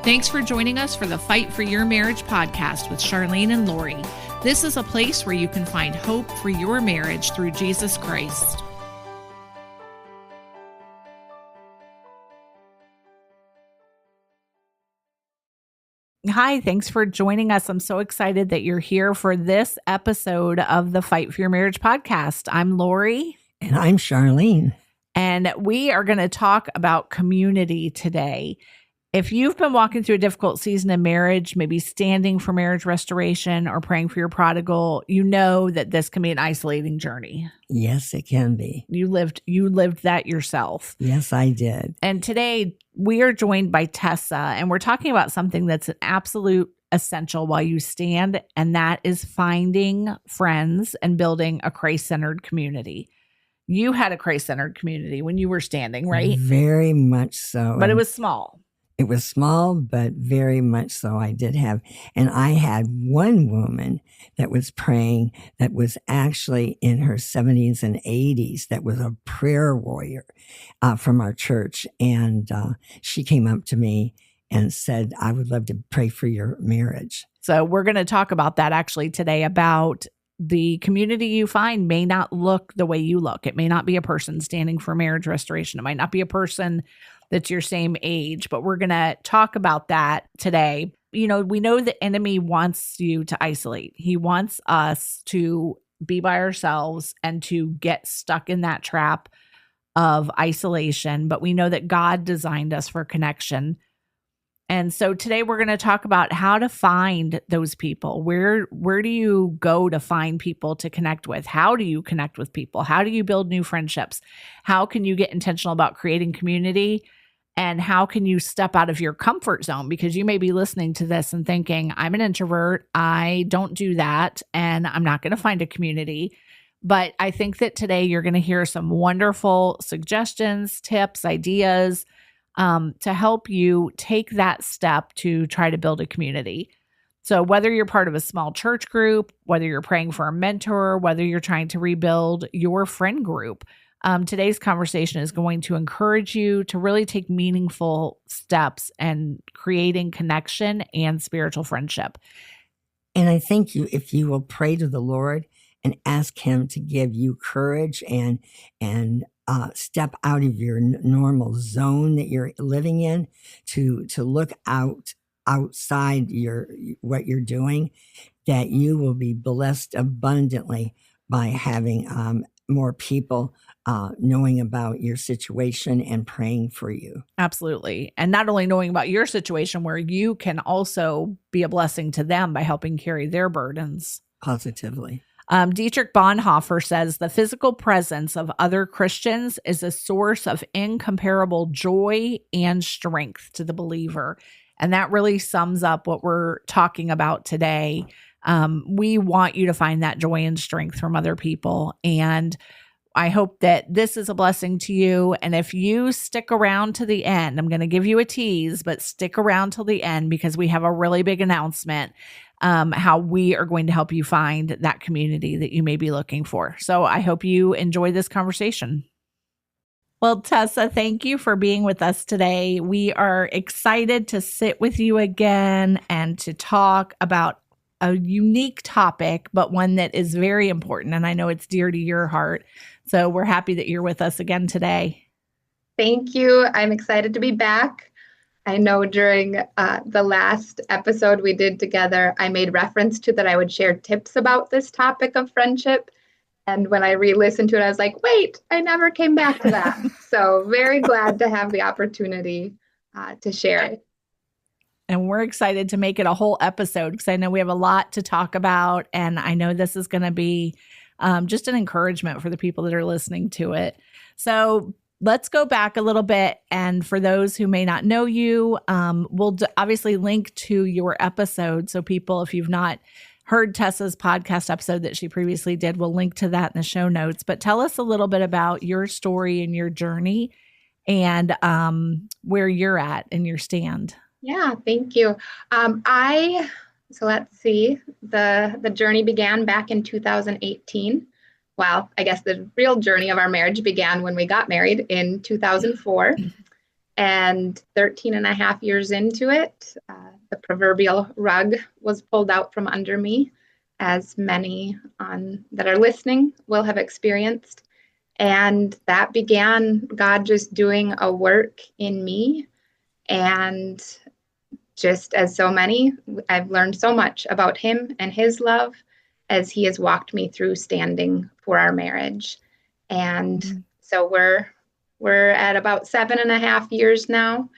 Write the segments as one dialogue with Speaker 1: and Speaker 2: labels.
Speaker 1: Thanks for joining us for the Fight for Your Marriage podcast with Charlyne and Lori. This is a place where you can find hope for your marriage through Jesus Christ. Hi, thanks for joining us. I'm so excited that you're here for this episode of the Fight for Your Marriage podcast. I'm Lori.
Speaker 2: And I'm Charlyne.
Speaker 1: And we are going to talk about community today. If you've been walking through a difficult season in marriage, maybe standing for marriage restoration or praying for your prodigal, you know that this can be an isolating journey.
Speaker 2: Yes, it can be.
Speaker 1: You lived that yourself.
Speaker 2: Yes, I did.
Speaker 1: And today we are joined by Tessa, and we're talking about something that's an absolute essential while you stand, and that is finding friends and building a Christ-centered community. You had a Christ-centered community when you were standing, right?
Speaker 2: Very much so.
Speaker 1: But it was small.
Speaker 2: It was small, but very much so. I did have, and I had one woman that was praying that was actually in her 70s and 80s that was a prayer warrior from our church. And she came up to me and said, I would love to pray for your marriage.
Speaker 1: So we're going to talk about that actually today, about the community you find may not look the way you look. It may not be a person standing for marriage restoration. It might not be a person that's your same age, but we're going to talk about that today. You know, we know the enemy wants you to isolate. He wants us to be by ourselves and to get stuck in that trap of isolation, but we know that God designed us for connection. And so today we're going to talk about how to find those people. Where do you go to find people to connect with? How do you connect with people? How do you build new friendships? How can you get intentional about creating community? And how can you step out of your comfort zone? Because you may be listening to this and thinking, I'm an introvert, I don't do that, and I'm not going to find a community. But I think that today you're going to hear some wonderful suggestions, tips, ideas, to help you take that step to try to build a community. So whether you're part of a small church group, whether you're praying for a mentor, whether you're trying to rebuild your friend group, today's conversation is going to encourage you to really take meaningful steps and creating connection and spiritual friendship.
Speaker 2: And I think if you will pray to the Lord and ask Him to give you courage and step out of your normal zone that you're living in, to look outside what you're doing, that you will be blessed abundantly by having more people knowing about your situation and praying for you.
Speaker 1: Absolutely. And not only knowing about your situation, where you can also be a blessing to them by helping carry their burdens.
Speaker 2: Positively.
Speaker 1: Dietrich Bonhoeffer says the physical presence of other Christians is a source of incomparable joy and strength to the believer. And that really sums up what we're talking about today. We want you to find that joy and strength from other people. And I hope that this is a blessing to you. And if you stick around to the end, I'm going to give you a tease, but stick around till the end because we have a really big announcement. How we are going to help you find that community that you may be looking for. So I hope you enjoy this conversation. Well, Tessa, thank you for being with us today. We are excited to sit with you again and to talk about a unique topic, but one that is very important. And I know it's dear to your heart. So we're happy that you're with us again today.
Speaker 3: Thank you. I'm excited to be back. I know during the last episode we did together, I made reference to that I would share tips about this topic of friendship. And when I re-listened to it, I was like, wait, I never came back to that. So very glad to have the opportunity to share it.
Speaker 1: And we're excited to make it a whole episode because I know we have a lot to talk about. And I know this is going to be just an encouragement for the people that are listening to it. So let's go back a little bit. And for those who may not know you, we'll obviously link to your episode. So people, if you've not heard Tessa's podcast episode that she previously did, we'll link to that in the show notes. But tell us a little bit about your story and your journey and where you're at in your stand.
Speaker 3: Yeah, thank you. So let's see, the journey began back in 2018. Well, I guess the real journey of our marriage began when we got married in 2004. And 13 and a half years into it, the proverbial rug was pulled out from under me, as many that are listening will have experienced. And that began God just doing a work in me. And just as so many, I've learned so much about him and his love as he has walked me through standing for our marriage. And so we're at about 7.5 years now,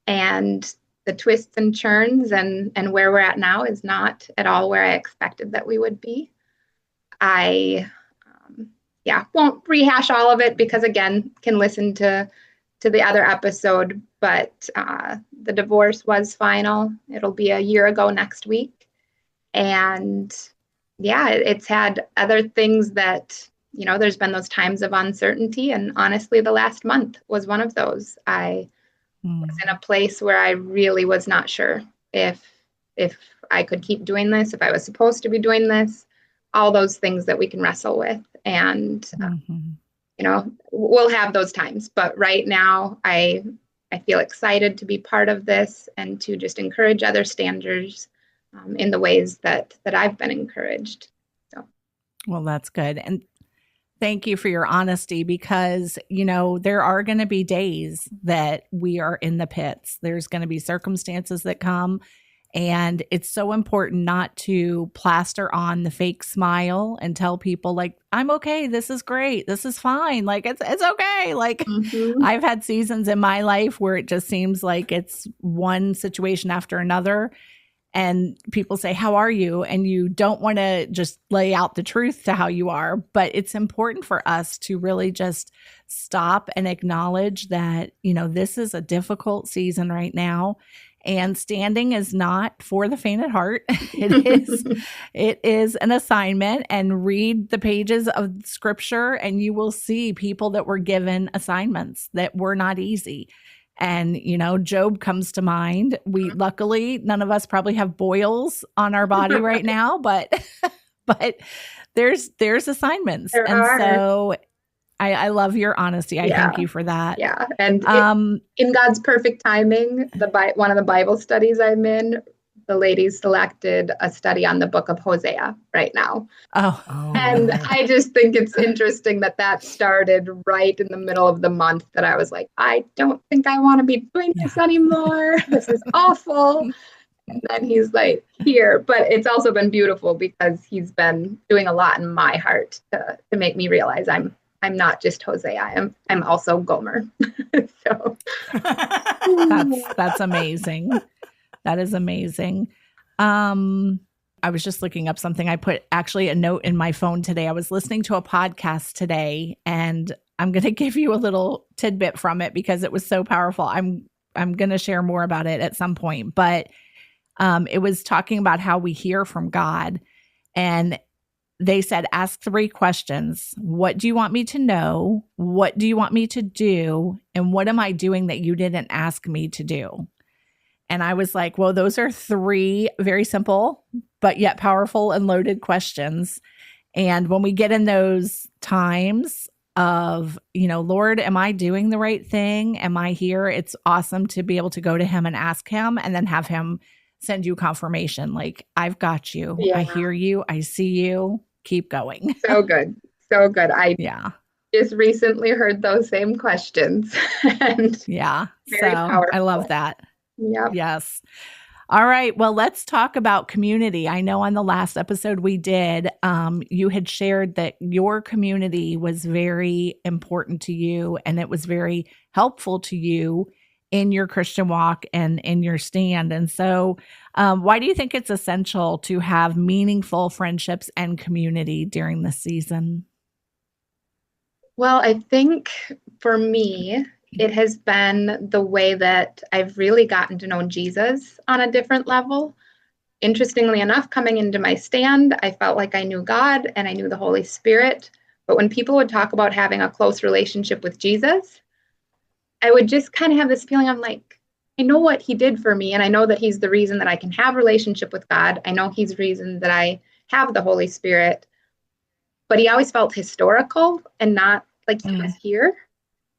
Speaker 3: and the twists and turns and where we're at now is not at all where I expected that we would be. I won't rehash all of it because, again, can listen to the other episode, but the divorce was final. It'll be a year ago next week. And it's had other things that, there's been those times of uncertainty. And honestly, the last month was one of those. I was in a place where I really was not sure if I could keep doing this, if I was supposed to be doing this, all those things that we can wrestle with. And, we'll have those times. But right now, I feel excited to be part of this and to just encourage other standers in the ways that I've been encouraged. So,
Speaker 1: well, that's good. And thank you for your honesty, because, there are going to be days that we are in the pits. There's going to be circumstances that come. And it's so important not to plaster on the fake smile and tell people like, I'm okay. This is great. This is fine. Like, it's okay. Like I've had seasons in my life where it just seems like it's one situation after another. And people say, how are you? And you don't want to just lay out the truth to how you are. But it's important for us to really just stop and acknowledge that, this is a difficult season right now. And standing is not for the faint at heart. It is an assignment. And read the pages of scripture and you will see people that were given assignments that were not easy. And, Job comes to mind. Luckily, none of us probably have boils on our body right now, but there's assignments. So I love your honesty. I thank you for that.
Speaker 3: Yeah. And in God's perfect timing, one of the Bible studies I'm in, the ladies selected a study on the book of Hosea right now. And I just think it's interesting that started right in the middle of the month that I was like, I don't think I want to be doing this anymore. This is awful. And then he's like, here. But it's also been beautiful because he's been doing a lot in my heart to make me realize I'm not just Hosea. I'm also Gomer. So
Speaker 1: that's amazing. That is amazing. I was just looking up something. I put actually a note in my phone today. I was listening to a podcast today, and I'm going to give you a little tidbit from it because it was so powerful. I'm going to share more about it at some point, but it was talking about how we hear from God. And they said, ask 3 questions. What do you want me to know? What do you want me to do? And what am I doing that you didn't ask me to do? And I was like, well, those are 3 very simple, but yet powerful and loaded questions. And when we get in those times of, Lord, am I doing the right thing? Am I here? It's awesome to be able to go to him and ask him and then have him send you confirmation. Like, I've got you. Yeah. I hear you. I see you. Keep going.
Speaker 3: So good. So good. I just recently heard those same questions. And
Speaker 1: so powerful. I love that.
Speaker 3: Yeah.
Speaker 1: Yes. All right. Well, let's talk about community. I know on the last episode we did, you had shared that your community was very important to you and it was very helpful to you in your Christian walk and in your stand. And so why do you think it's essential to have meaningful friendships and community during this season?
Speaker 3: Well, I think for me, it has been the way that I've really gotten to know Jesus on a different level. Interestingly enough, coming into my stand, I felt like I knew God and I knew the Holy Spirit. But when people would talk about having a close relationship with Jesus, I would just kind of have this feeling. I'm like, I know what he did for me. And I know that he's the reason that I can have a relationship with God. I know he's the reason that I have the Holy Spirit. But he always felt historical and not like he was here.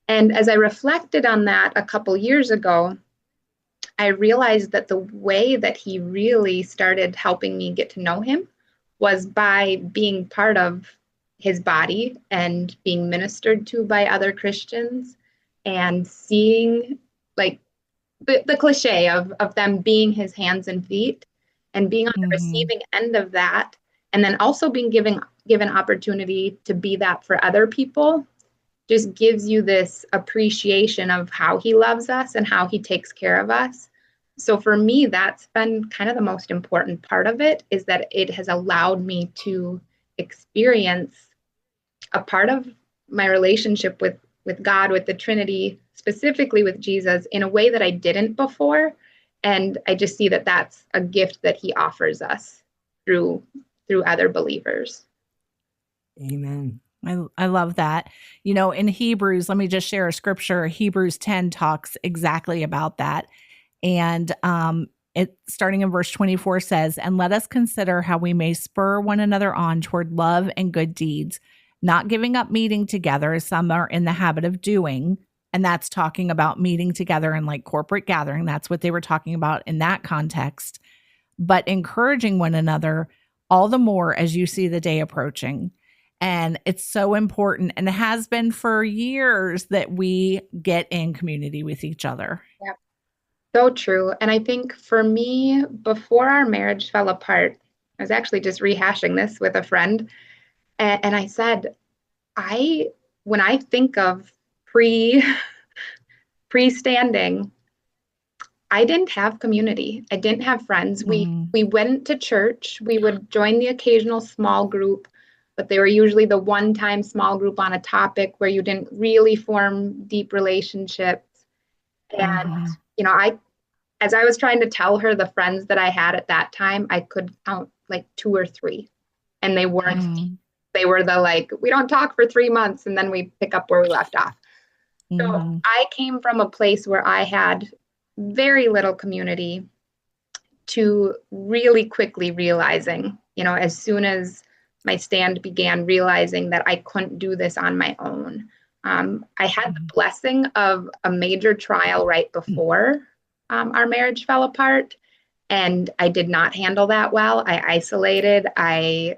Speaker 3: And as I reflected on that a couple years ago, I realized that the way that he really started helping me get to know him was by being part of his body and being ministered to by other Christians and seeing like the cliche of them being his hands and feet and being on the receiving end of that. And then also being given opportunity to be that for other people just gives you this appreciation of how he loves us and how he takes care of us. So for me, that's been kind of the most important part of it, is that it has allowed me to experience a part of my relationship with God, with the Trinity, specifically with Jesus, in a way that I didn't before. And I just see that that's a gift that he offers us through other believers.
Speaker 2: Amen.
Speaker 1: I love that. In Hebrews, let me just share a scripture. Hebrews 10 talks exactly about that. And it starting in verse 24 says, "And let us consider how we may spur one another on toward love and good deeds, not giving up meeting together as some are in the habit of doing." And that's talking about meeting together in like corporate gathering. That's what they were talking about in that context. But encouraging one another all the more as you see the day approaching. And it's so important, and it has been for years, that we get in community with each other.
Speaker 3: Yep. So true. And I think for me, before our marriage fell apart, I was actually just rehashing this with a friend. And I said, when I think of pre-standing, I didn't have community. I didn't have friends. We went to church. We would join the occasional small group, but they were usually the one-time small group on a topic where you didn't really form deep relationships. And, as I was trying to tell her the friends that I had at that time, I could count like 2 or 3, and they weren't deep. They were we don't talk for 3 months and then we pick up where we left off. So I came from a place where I had very little community to really quickly realizing, as soon as my stand began, realizing that I couldn't do this on my own. I had the blessing of a major trial right before our marriage fell apart, and I did not handle that well. I isolated. I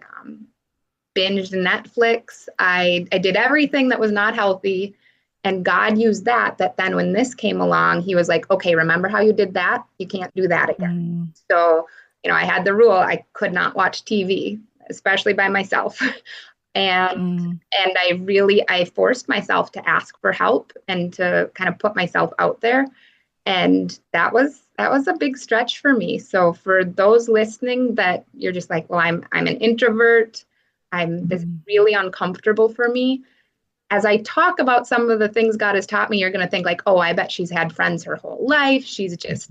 Speaker 3: binged Netflix. I did everything that was not healthy. And God used that then when this came along, he was like, okay, remember how you did that? You can't do that again. So, I had the rule. I could not watch TV, especially by myself. And I forced myself to ask for help and to kind of put myself out there. And that was a big stretch for me. So for those listening that you're just like, well, I'm an introvert. This is really uncomfortable for me. As I talk about some of the things God has taught me, you're going to think like, oh, I bet she's had friends her whole life. She's just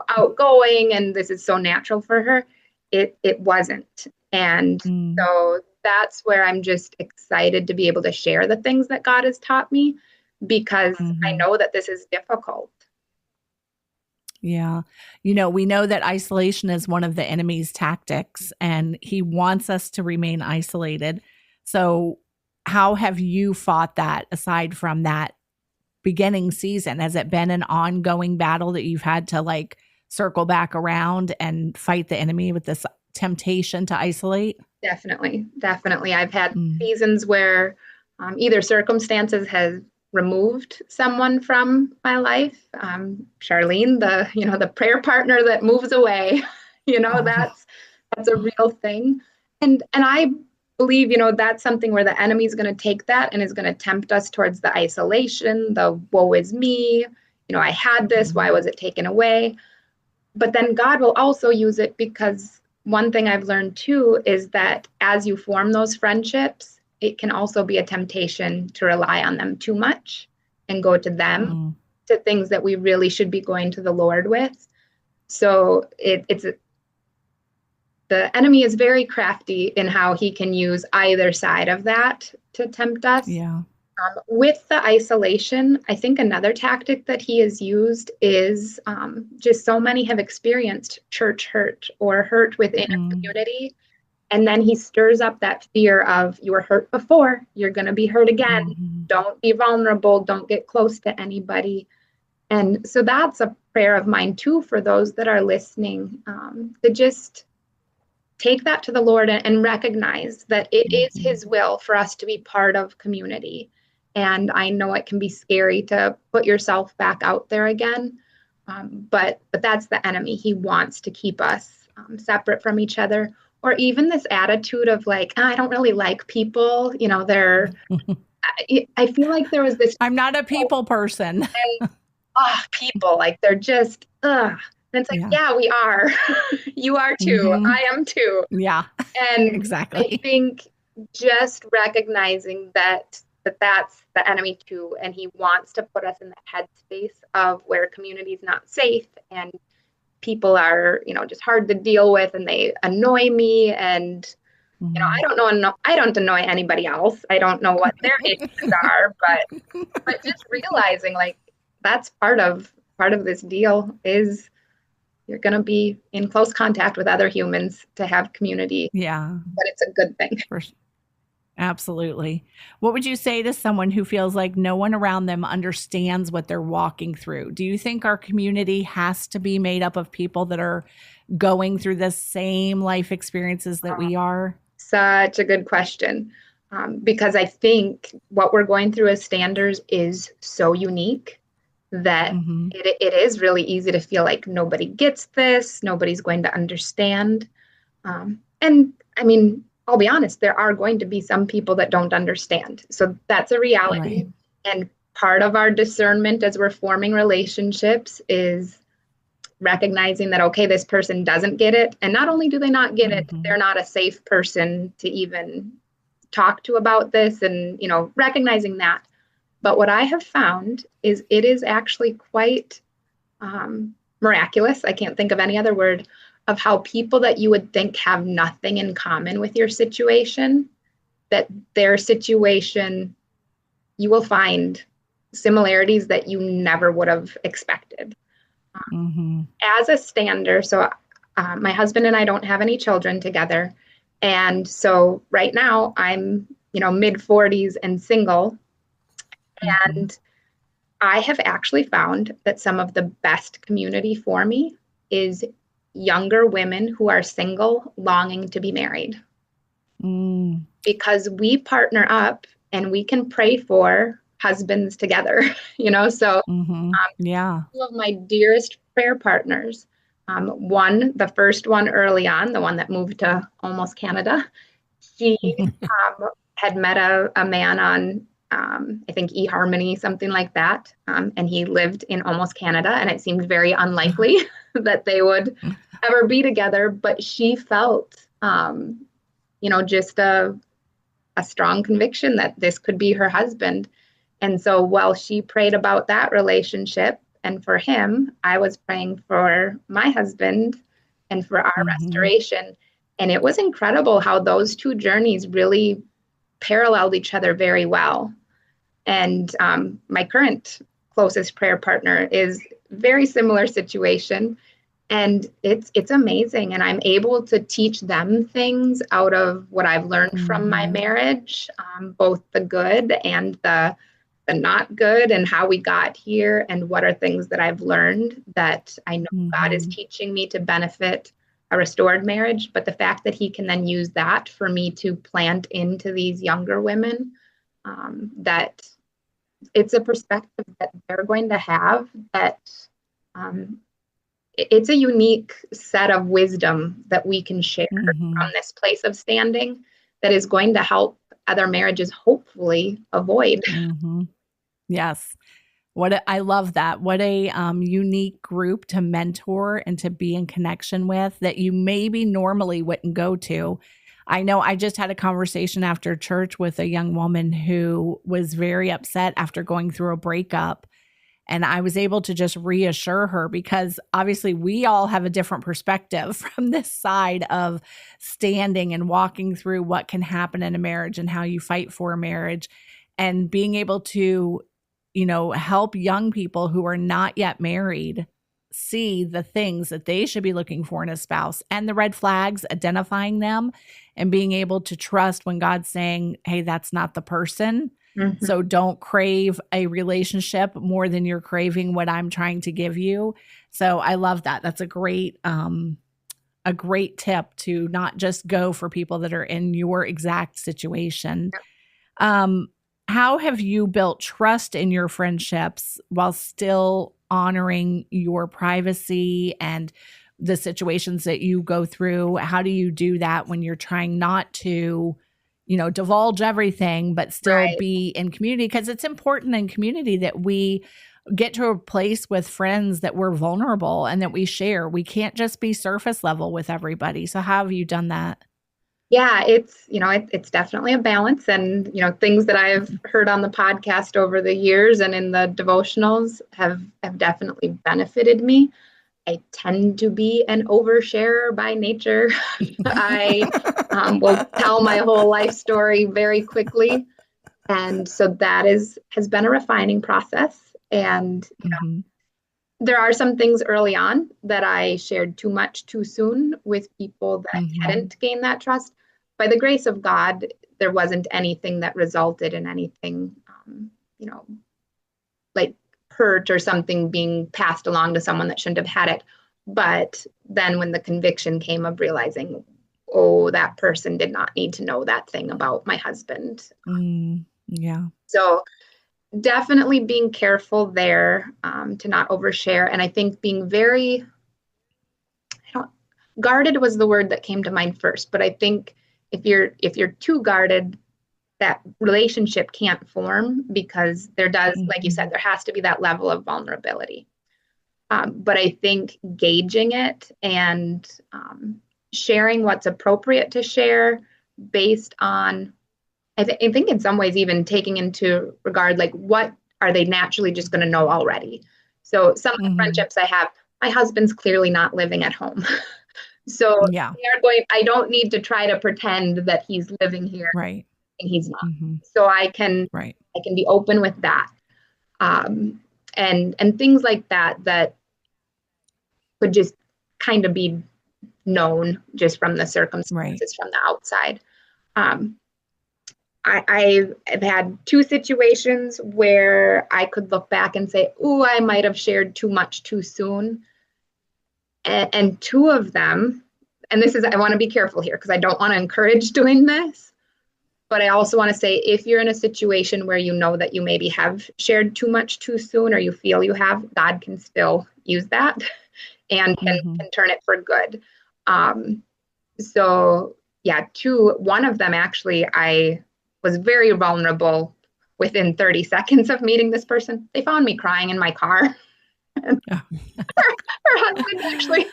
Speaker 3: outgoing and this is so natural for her. It wasn't. And so that's where I'm just excited to be able to share the things that God has taught me, because I know that this is difficult.
Speaker 1: Yeah. We know that isolation is one of the enemy's tactics, and he wants us to remain isolated. So how have you fought that aside from that beginning season? Has it been an ongoing battle that you've had to circle back around and fight the enemy with this temptation to isolate?
Speaker 3: Definitely. I've had seasons where either circumstances has removed someone from my life. Charlyne, the prayer partner that moves away, that's a real thing. And I believe, that's something where the enemy is going to take that and is going to tempt us towards the isolation, the woe is me. I had this, why was it taken away? But then God will also use it, because one thing I've learned too is that as you form those friendships, it can also be a temptation to rely on them too much and go to them, to things that we really should be going to the Lord with. So the enemy is very crafty in how he can use either side of that to tempt us.
Speaker 1: Yeah.
Speaker 3: With the isolation, I think another tactic that he has used is just so many have experienced church hurt or hurt within a community. And then he stirs up that fear of, you were hurt before, you're going to be hurt again.
Speaker 1: Mm-hmm.
Speaker 3: Don't be vulnerable. Don't get close to anybody. And so that's a prayer of mine too, for those that are listening, to just take that to the Lord and recognize that it is his will for us to be part of community. And I know it can be scary to put yourself back out there again. But that's the enemy. He wants to keep us separate from each other, or even this attitude of like, I don't really like people. You know, I feel like there was this.
Speaker 1: I'm not a people person.
Speaker 3: People, like they're just, and it's like, yeah, we are. You are too. I am too.
Speaker 1: Yeah,
Speaker 3: and
Speaker 1: exactly.
Speaker 3: I think just recognizing that's the enemy too, and he wants to put us in the headspace of where community is not safe and people are, just hard to deal with, and they annoy me, and I don't annoy anybody else. I don't know what their issues are, but just realizing like that's part of this deal is you're going to be in close contact with other humans to have community.
Speaker 1: Yeah.
Speaker 3: But it's a good thing.
Speaker 1: Absolutely. What would you say to someone who feels like no one around them understands what they're walking through? Do you think our community has to be made up of people that are going through the same life experiences that we are?
Speaker 3: Such a good question. Because I think what we're going through as standers is so unique that it is really easy to feel like nobody gets this, nobody's going to understand. And I mean, I'll be honest, there are going to be some people that don't understand. So that's a reality. Right. And part of our discernment as we're forming relationships is recognizing that, okay, this person doesn't get it. And not only do they not get it, they're not a safe person to even talk to about this, and, recognizing that. But what I have found is it is actually quite miraculous. I can't think of any other word, of how people that you would think have nothing in common with your situation, that their situation, you will find similarities that you never would have expected. As a stander, so my husband and I don't have any children together. And so right now I'm, mid-40s and single. And I have actually found that some of the best community for me is younger women who are single, longing to be married. Because we partner up and we can pray for husbands together, so two of my dearest prayer partners, the first one early on, the one that moved to almost Canada, she had met a man on I think eHarmony, something like that. And he lived in almost Canada, and it seemed very unlikely that they would ever be together. But she felt, just a strong conviction that this could be her husband. And so while she prayed about that relationship and for him, I was praying for my husband and for our restoration. And it was incredible how those two journeys really paralleled each other very well. And my current closest prayer partner is very similar situation. And it's amazing. And I'm able to teach them things out of what I've learned from my marriage, both the good and the not good, and how we got here, and what are things that I've learned that I know God is teaching me to benefit a restored marriage. But the fact that he can then use that for me to plant into these younger women, that it's a perspective that they're going to have, that it's a unique set of wisdom that we can share from this place of standing that is going to help other marriages hopefully avoid.
Speaker 1: Yes. I love that. What a unique group to mentor and to be in connection with that you maybe normally wouldn't go to. I know I just had a conversation after church with a young woman who was very upset after going through a breakup. And I was able to just reassure her, because obviously we all have a different perspective from this side of standing and walking through what can happen in a marriage and how you fight for a marriage, and being able to, help young people who are not yet married see the things that they should be looking for in a spouse and the red flags, identifying them and being able to trust when God's saying, hey, that's not the person.
Speaker 3: Mhm.
Speaker 1: So don't crave a relationship more than you're craving what I'm trying to give you. So I love that. That's a great tip to not just go for people that are in your exact situation. How have you built trust in your friendships while still honoring your privacy and the situations that you go through? How do you do that when you're trying not to, divulge everything, but still be in community? Because it's important in community that we get to a place with friends that we're vulnerable and that we share. We can't just be surface level with everybody. So how have you done that?
Speaker 3: Yeah, it's definitely a balance, and things that I've heard on the podcast over the years and in the devotionals have definitely benefited me. I tend to be an oversharer by nature. I will tell my whole life story very quickly, and so that has been a refining process. And there are some things early on that I shared too much too soon with people that hadn't gained that trust. By the grace of God, there wasn't anything that resulted in anything, like hurt or something being passed along to someone that shouldn't have had it. But then when the conviction came of realizing, oh, that person did not need to know that thing about my husband.
Speaker 1: Yeah.
Speaker 3: So definitely being careful there, to not overshare. And I think being very, guarded was the word that came to mind first. But I think if you're too guarded, that relationship can't form, because there does, like you said, there has to be that level of vulnerability. But I think gauging it and sharing what's appropriate to share based on, I think in some ways even taking into regard, like, what are they naturally just going to know already? So some of the friendships I have, my husband's clearly not living at home. So
Speaker 1: yeah,
Speaker 3: I don't need to try to pretend that he's living here.
Speaker 1: right.
Speaker 3: And he's not. So I can be open with that. And things like that could just kind of be known just from the circumstances from the outside. I've had two situations where I could look back and say, "Ooh, I might have shared too much too soon." And two of them, and I want to be careful here because I don't want to encourage doing this, but I also want to say, if you're in a situation where you know that you maybe have shared too much too soon, or you feel you have, God can still use that and can turn it for good. So yeah, one of them actually, I was very vulnerable within 30 seconds of meeting this person. They found me crying in my car. Her husband actually,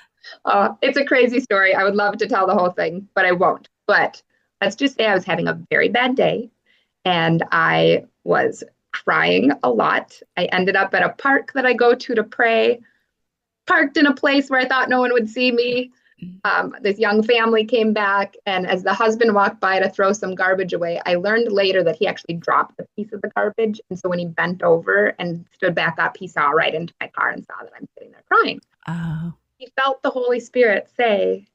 Speaker 3: it's a crazy story. I would love to tell the whole thing, but I won't. But let's just say I was having a very bad day and I was crying a lot. I ended up at a park that I go to pray, parked in a place where I thought no one would see me. This young family came back, and as the husband walked by to throw some garbage away, I learned later that he actually dropped a piece of the garbage. And so when he bent over and stood back up, he saw right into my car and saw that I'm sitting there crying. He felt the Holy Spirit say,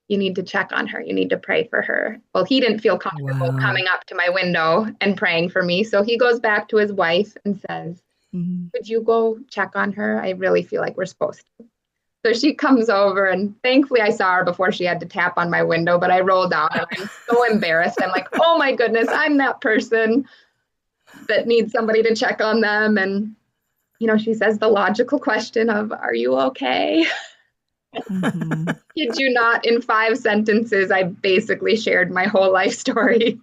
Speaker 3: "You need to check on her. You need to pray for her." Well, he didn't feel comfortable coming up to my window and praying for me. So he goes back to his wife and says, "Could you go check on her? I really feel like we're supposed to." So she comes over, and thankfully I saw her before she had to tap on my window, but I rolled down and I'm so embarrassed. I'm like, oh my goodness, I'm that person that needs somebody to check on them. And, she says the logical question of, "Are you okay?" Kid you not, in 5 sentences, I basically shared my whole life story.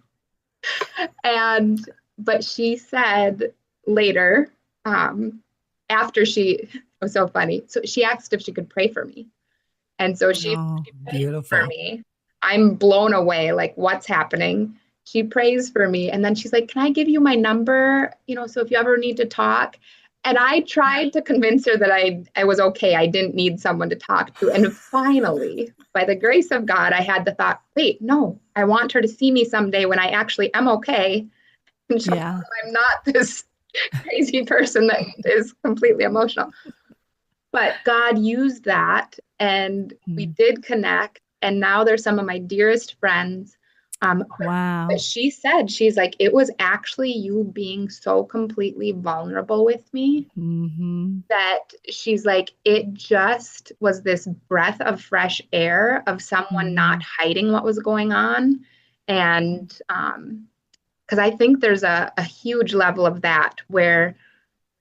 Speaker 3: But she said later, after it was so funny. So she asked if she could pray for me. And so she prayed for me. I'm blown away, like, what's happening? She prays for me. And then she's like, "Can I give you my number? So if you ever need to talk." And I tried to convince her that I was okay. I didn't need someone to talk to. And finally, by the grace of God, I had the thought, wait, no, I want her to see me someday when I actually am okay. And I'm not this crazy person that is completely emotional. But God used that, and we did connect. And now they're some of my dearest friends.
Speaker 1: Wow.
Speaker 3: But she said, she's like, it was actually you being so completely vulnerable with me that she's like, it just was this breath of fresh air of someone not hiding what was going on. And because I think there's a huge level of that where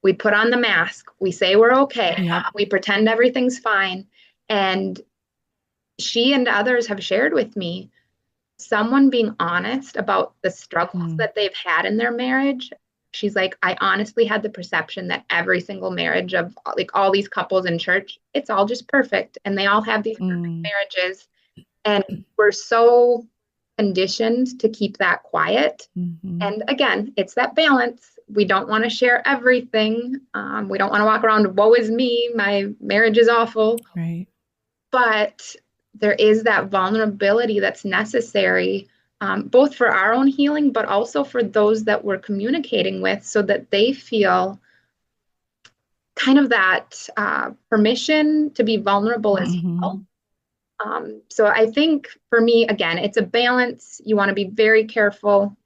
Speaker 3: we put on the mask, we say we're okay, we pretend everything's fine. And she and others have shared with me, someone being honest about the struggles that they've had in their marriage. She's like, I honestly had the perception that every single marriage of like all these couples in church, it's all just perfect. And they all have these perfect marriages. And we're so conditioned to keep that quiet. And again, it's that balance. We don't want to share everything. We don't want to walk around, woe is me, my marriage is awful.
Speaker 1: Right.
Speaker 3: But there is that vulnerability that's necessary, both for our own healing, but also for those that we're communicating with, so that they feel kind of that permission to be vulnerable as well. So I think for me, again, it's a balance. You want to be very careful.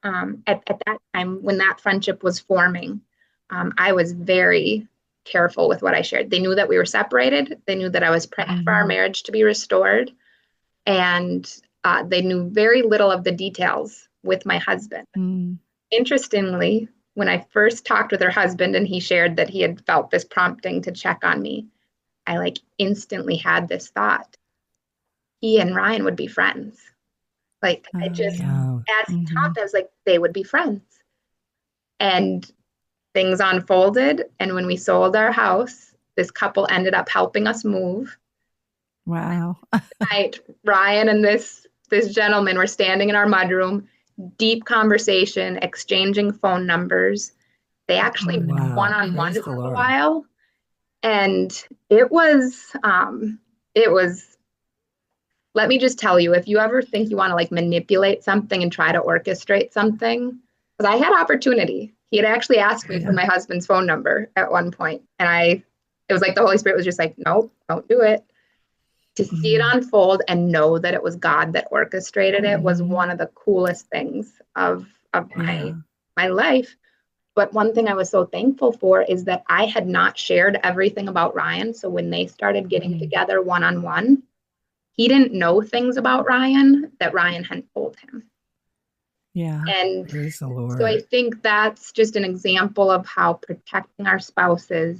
Speaker 3: At that time, when that friendship was forming, I was very careful with what I shared. They knew that we were separated. They knew that I was praying for our marriage to be restored. And they knew very little of the details with my husband. Interestingly, when I first talked with her husband and he shared that he had felt this prompting to check on me, I like instantly had this thought. He and Ryan would be friends. Like I just, as he talked, I was like, they would be friends. And things unfolded. And when we sold our house, this couple ended up helping us move.
Speaker 1: Wow.
Speaker 3: Tonight, Ryan and this gentleman were standing in our mudroom, deep conversation, exchanging phone numbers. They actually went one-on-one for a while. And it was, let me just tell you, if you ever think you want to like manipulate something and try to orchestrate something, because I had opportunity. He had actually asked me for my husband's phone number at one point. And it was like the Holy Spirit was just like, nope, don't do it. To see it unfold and know that it was God that orchestrated it was one of the coolest things of my life. But one thing I was so thankful for is that I had not shared everything about Ryan. So when they started getting together one-on-one, he didn't know things about Ryan that Ryan hadn't told him.
Speaker 1: Yeah.
Speaker 3: And
Speaker 2: praise the Lord.
Speaker 3: So I think that's just an example of how protecting our spouses,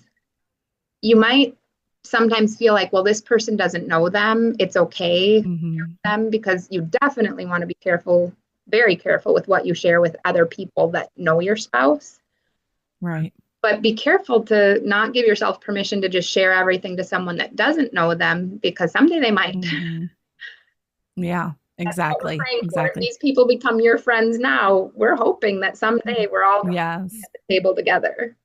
Speaker 3: you might sometimes feel like, well, this person doesn't know them. It's okay for them, because you definitely want to be careful, very careful with what you share with other people that know your spouse.
Speaker 1: Right.
Speaker 3: But be careful to not give yourself permission to just share everything to someone that doesn't know them, because someday they might.
Speaker 1: Yeah, exactly.
Speaker 3: Exactly. These people become your friends now. We're hoping that someday we're all at the table together.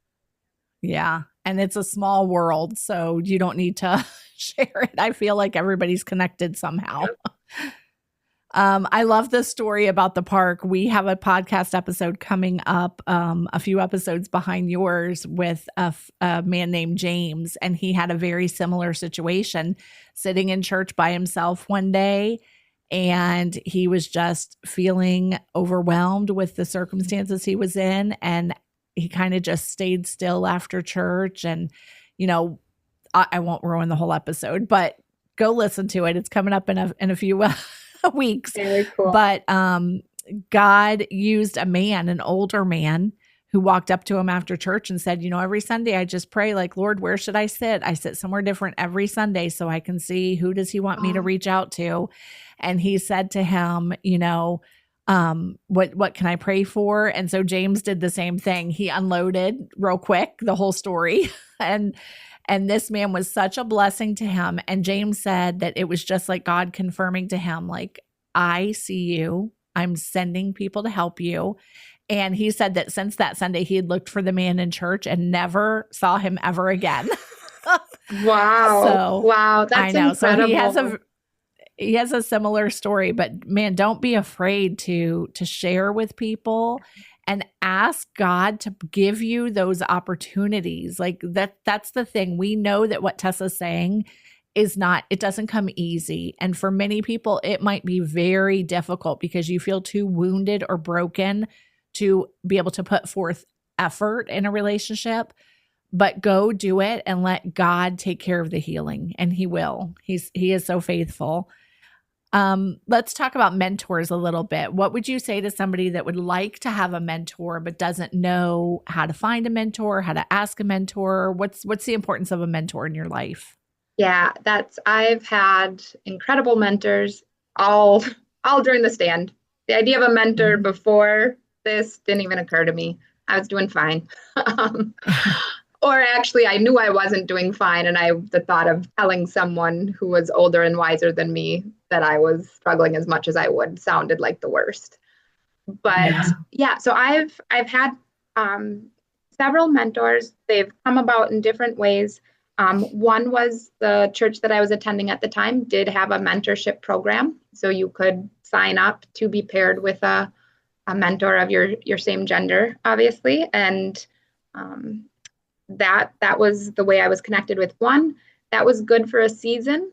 Speaker 1: Yeah. And it's a small world, so you don't need to share it. I feel like everybody's connected somehow. I love this story about the park. We have a podcast episode coming up, a few episodes behind yours, with a man named James. And he had a very similar situation, sitting in church by himself one day. And he was just feeling overwhelmed with the circumstances he was in. And he kind of just stayed still after church. And, you know, I won't ruin the whole episode, but go listen to it. It's coming up in a few weeks.
Speaker 3: Very cool.
Speaker 1: But God used a man, an older man, who walked up to him after church and said, you know, every Sunday I just pray like, Lord, where should I sit? I sit somewhere different every Sunday so I can see who does he want me to reach out to. And he said to him, you know, what can I pray for? And so James did the same thing. He unloaded real quick the whole story. And this man was such a blessing to him. And James said that it was just like God confirming to him, like, I see you. I'm sending people to help you. And he said that since that Sunday, he had looked for the man in church and never saw him ever again.
Speaker 3: Wow.
Speaker 1: So,
Speaker 3: wow. That's incredible.
Speaker 1: So he has a similar story, but man, don't be afraid to share with people and ask God to give you those opportunities. Like that's the thing. We know that what Tessa's saying is not, it doesn't come easy. And for many people, it might be very difficult because you feel too wounded or broken to be able to put forth effort in a relationship. But go do it and let God take care of the healing, and he will. He is so faithful. Let's talk about mentors a little bit. What would you say to somebody that would like to have a mentor but doesn't know how to find a mentor, how to ask a mentor? What's the importance of a mentor in your life?
Speaker 3: Yeah, I've had incredible mentors all during the stand. The idea of a mentor before this didn't even occur to me. I was doing fine. Or actually, I knew I wasn't doing fine. And the thought of telling someone who was older and wiser than me that I was struggling as much as I would sounded like the worst. But yeah, so I've had several mentors. They've come about in different ways. One was the church that I was attending at the time did have a mentorship program. So you could sign up to be paired with a mentor of your same gender, obviously. And that was the way I was connected with one. That was good for a season.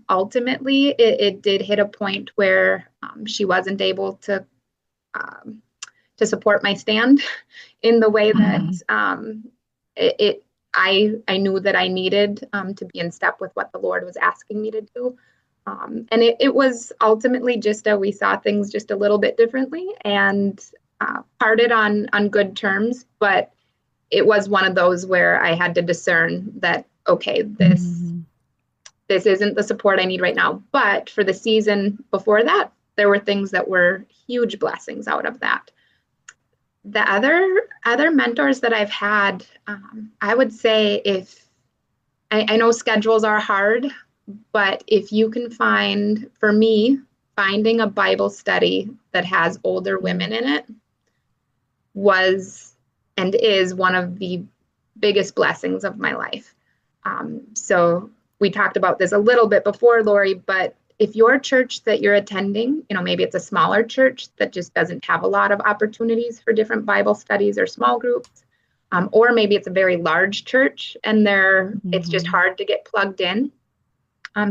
Speaker 3: Ultimately, it did hit a point where she wasn't able to support my stand in the way that I knew that I needed to be in step with what the Lord was asking me to do. And it was ultimately just we saw things just a little bit differently and parted on good terms. But it was one of those where I had to discern that, okay, this isn't the support I need right now. But for the season before that, there were things that were huge blessings out of that. The other mentors that I've had, I would say if I know schedules are hard, but if you can find, for me, finding a Bible study that has older women in it was and is one of the biggest blessings of my life. So we talked about this a little bit before, Lori, but if your church that you're attending, maybe it's a smaller church that just doesn't have a lot of opportunities for different Bible studies or small groups, or maybe it's a very large church and it's just hard to get plugged in,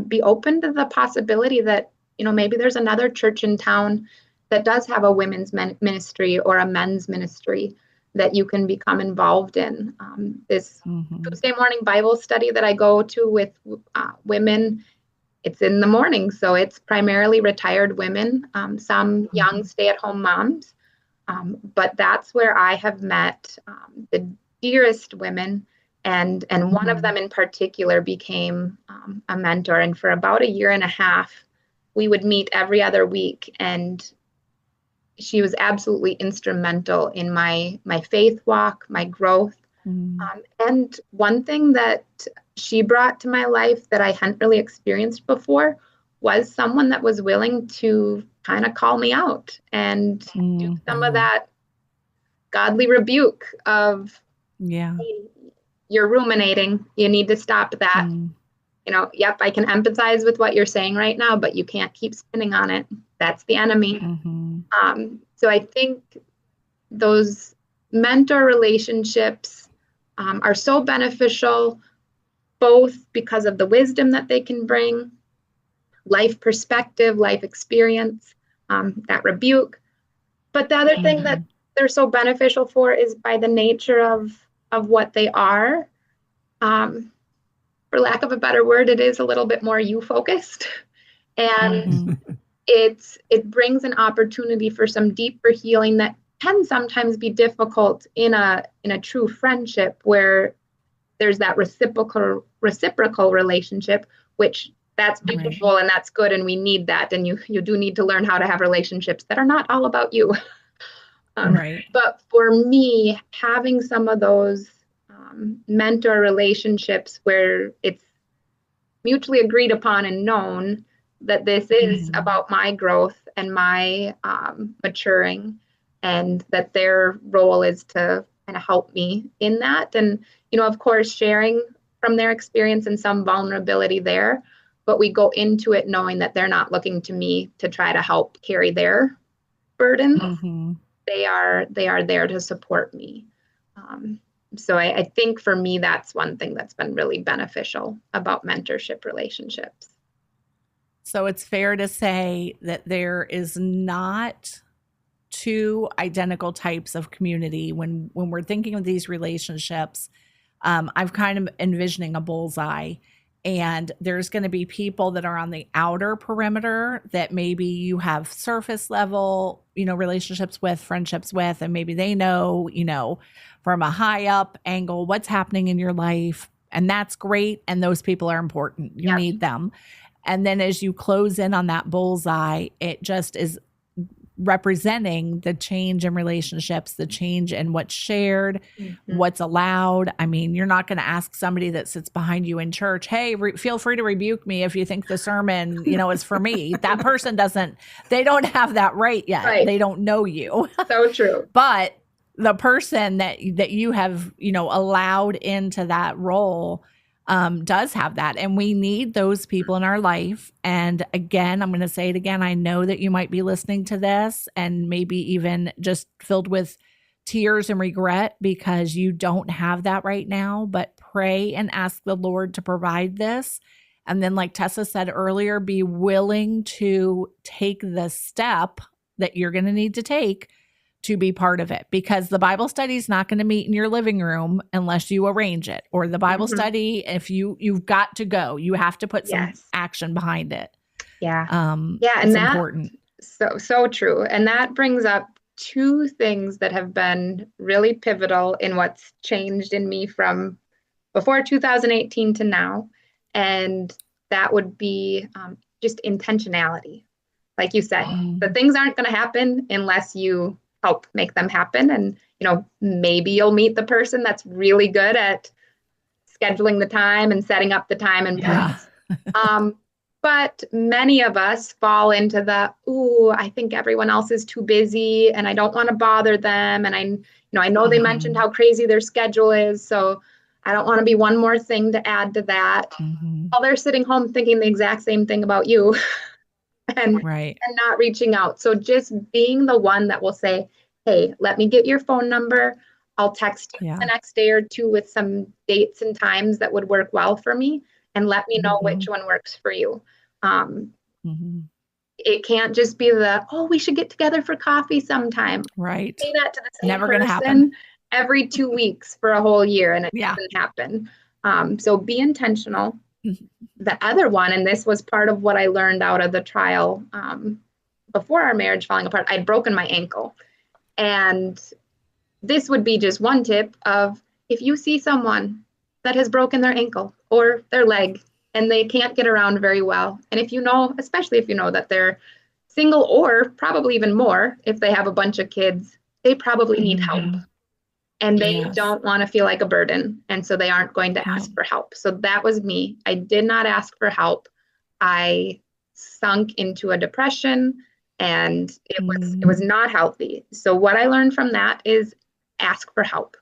Speaker 3: be open to the possibility that, maybe there's another church in town that does have a women's ministry or a men's ministry that you can become involved in. This Tuesday morning Bible study that I go to with women, it's in the morning, so it's primarily retired women, some young stay-at-home moms, but that's where I have met the dearest women, and one of them in particular became a mentor, and for about a year and a half, we would meet every other week, and she was absolutely instrumental in my faith walk, my growth. And one thing that she brought to my life that I hadn't really experienced before was someone that was willing to kind of call me out and do some of that godly rebuke of, hey, you're ruminating. You need to stop that. Yep, I can empathize with what you're saying right now, but you can't keep spinning on it. That's the enemy. So I think those mentor relationships are so beneficial, both because of the wisdom that they can bring, life perspective, life experience, that rebuke. But the other thing that they're so beneficial for is by the nature of what they are. For lack of a better word, it is a little bit more you-focused. And it brings an opportunity for some deeper healing that can sometimes be difficult in a true friendship where there's that reciprocal relationship, which that's beautiful and that's good, and we need that. And you do need to learn how to have relationships that are not all about you. But for me, having some of those mentor relationships where it's mutually agreed upon and known that this is about my growth and my maturing, and that their role is to kind of help me in that. And, of course, sharing from their experience and some vulnerability there, but we go into it knowing that they're not looking to me to try to help carry their burdens. they are there to support me. So I think for me, that's one thing that's been really beneficial about mentorship relationships.
Speaker 1: So it's fair to say that there is not two identical types of community when we're thinking of these relationships. I've kind of envisioning a bullseye, and there's going to be people that are on the outer perimeter that maybe you have surface level, relationships with, friendships with, and maybe they know, from a high up angle what's happening in your life, and that's great, and those people are important. You need them. And then as you close in on that bullseye, it just is representing the change in relationships, the change in what's shared, what's allowed. I mean, you're not going to ask somebody that sits behind you in church, hey, feel free to rebuke me if you think the sermon, is for me. That person they don't have that right yet. Right. They don't know you.
Speaker 3: So true.
Speaker 1: But the person that you have, allowed into that role does have that. And we need those people in our life. And again, I'm going to say it again. I know that you might be listening to this and maybe even just filled with tears and regret because you don't have that right now, but pray and ask the Lord to provide this. And then, like Tessa said earlier, be willing to take the step that you're going to need to take to be part of it, because the Bible study is not going to meet in your living room unless you arrange it, or the Bible study, if you've got to go, you have to put some action behind it.
Speaker 3: Yeah.
Speaker 1: And
Speaker 3: that's
Speaker 1: important.
Speaker 3: So true. And that brings up two things that have been really pivotal in what's changed in me from before 2018 to now. And that would be just intentionality. Like you said, the things aren't going to happen unless you help make them happen. And, maybe you'll meet the person that's really good at scheduling the time and setting up the time and place. But many of us fall into I think everyone else is too busy and I don't want to bother them. And I know they mentioned how crazy their schedule is. So I don't want to be one more thing to add to that. While they're sitting home thinking the exact same thing about you. And not reaching out. So just being the one that will say, hey, let me get your phone number. I'll text you the next day or two with some dates and times that would work well for me, and let me know which one works for you. It can't just be we should get together for coffee sometime.
Speaker 1: Right.
Speaker 3: Say that to the same
Speaker 1: Never
Speaker 3: person
Speaker 1: gonna happen.
Speaker 3: every 2 weeks for a whole year, and it doesn't happen. So be intentional. The other one, and this was part of what I learned out of the trial before our marriage falling apart, I'd broken my ankle. And this would be just one tip of, if you see someone that has broken their ankle or their leg and they can't get around very well, and especially if you know that they're single, or probably even more, if they have a bunch of kids, they probably need help. And they don't want to feel like a burden. And so they aren't going to ask for help. So that was me. I did not ask for help. I sunk into a depression, and it was not healthy. So what I learned from that is ask for help.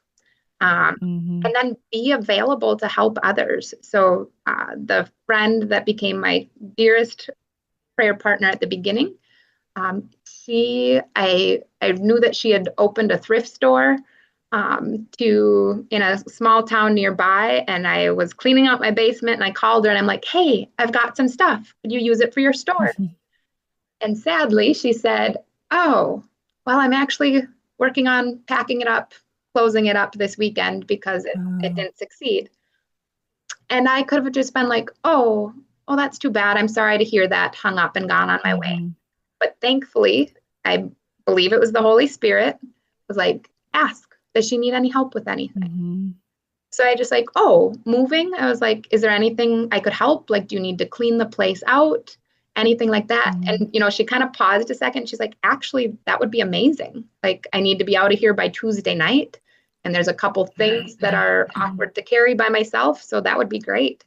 Speaker 3: And then be available to help others. So the friend that became my dearest prayer partner at the beginning, I knew that she had opened a thrift store in a small town nearby, and I was cleaning out my basement, and I called her and I'm like, hey, I've got some stuff. Could you use it for your store? And sadly, she said, oh, well, I'm actually working on packing it up, closing it up this weekend because it didn't succeed. And I could have just been like, oh, that's too bad. I'm sorry to hear that, hung up and gone on my way. But thankfully, I believe it was the Holy Spirit, was like, ask. Does she need any help with anything? So I just moving. I was like, is there anything I could help? Like, do you need to clean the place out? Anything like that? And, she kind of paused a second. She's like, actually, that would be amazing. Like, I need to be out of here by Tuesday night. And there's a couple things that are awkward to carry by myself. So that would be great.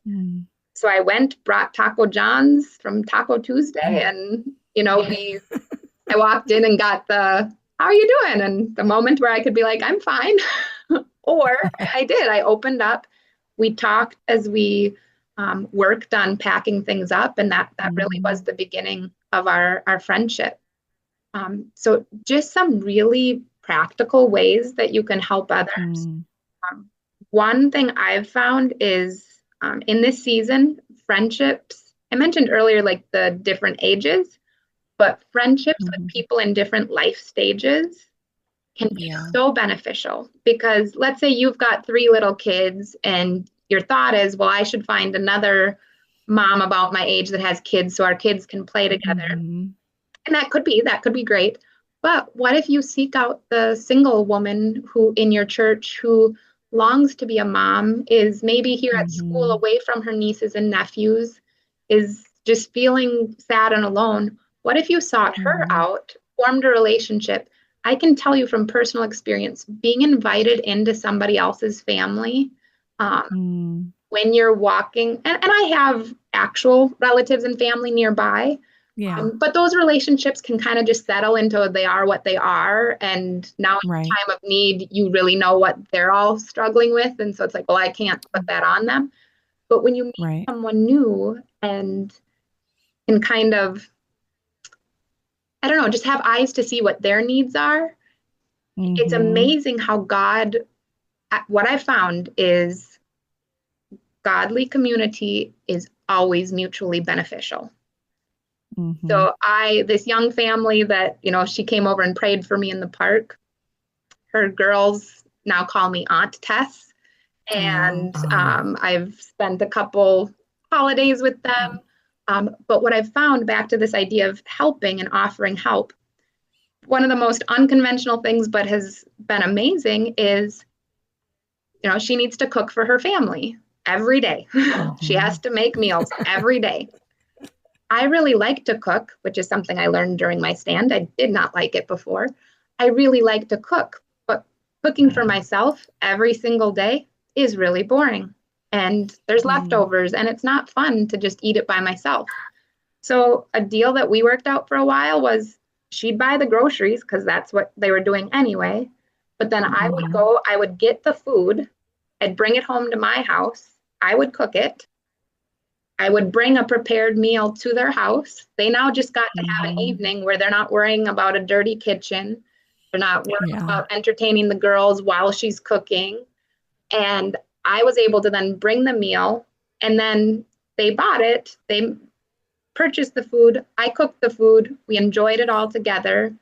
Speaker 3: So I brought Taco John's from Taco Tuesday. And, I walked in and got how are you doing? And the moment where I could be like, I'm fine. Or I did. I opened up. We talked as we worked on packing things up. And that really was the beginning of our friendship. So just some really practical ways that you can help others.
Speaker 1: Mm,
Speaker 3: Um, One thing I've found is in this season, friendships, I mentioned earlier, like the different ages, but friendships with
Speaker 1: mhm.
Speaker 3: people in different life stages can be
Speaker 1: Yeah.
Speaker 3: so beneficial because let's say you've got three little kids and your thought is, well, I should find another mom about my age that has kids so our kids can play together.
Speaker 1: Mhm.
Speaker 3: And that could be great. But what if you seek out the single woman who in your church who longs to be a mom, is maybe here at school
Speaker 1: Mhm.
Speaker 3: away from her nieces and nephews, is just feeling sad and alone? What if you sought her
Speaker 1: Mhm.
Speaker 3: out, formed a relationship? I can tell you from personal experience, being invited into somebody else's family, um,
Speaker 1: Mm.
Speaker 3: when you're walking, and I have actual relatives and family nearby,
Speaker 1: Yeah.
Speaker 3: but those relationships can kind of just settle into they are what they are. And now in
Speaker 1: Right.
Speaker 3: time of need, you really know what they're all struggling with. And so it's like, well, I can't put that on them. But when you meet
Speaker 1: Right.
Speaker 3: someone new and can kind of, I don't know, just have eyes to see what their needs are, it's
Speaker 1: Mhm.
Speaker 3: amazing how God, what I found is godly community is always mutually beneficial.
Speaker 1: Mhm.
Speaker 3: So this young family that, she came over and prayed for me in the park, her girls now call me Aunt Tess.
Speaker 1: Oh.
Speaker 3: And I've spent a couple holidays with them. But what I've found back to this idea of helping and offering help, one of the most unconventional things, but has been amazing, is, she needs to cook for her family every day. She has
Speaker 1: Mhm.
Speaker 3: to make meals every day. I really like to cook, which is something I learned during my stand. I did not like it before. I really like to cook, but cooking for myself every single day is really boring. And there's
Speaker 1: Mm.
Speaker 3: leftovers, and it's not fun to just eat it by myself. So, a deal that we worked out for a while was she'd buy the groceries because that's what they were doing anyway. But then
Speaker 1: Mhm.
Speaker 3: I would get the food, I'd bring it home to my house, I would cook it, I would bring a prepared meal to their house. They now just got to have an
Speaker 1: Mhm.
Speaker 3: evening where they're not worrying about a dirty kitchen. They're not worrying
Speaker 1: Yeah.
Speaker 3: about entertaining the girls while she's cooking. And I was able to then bring the meal, and then they bought it. They purchased the food. I cooked the food. We enjoyed it all together.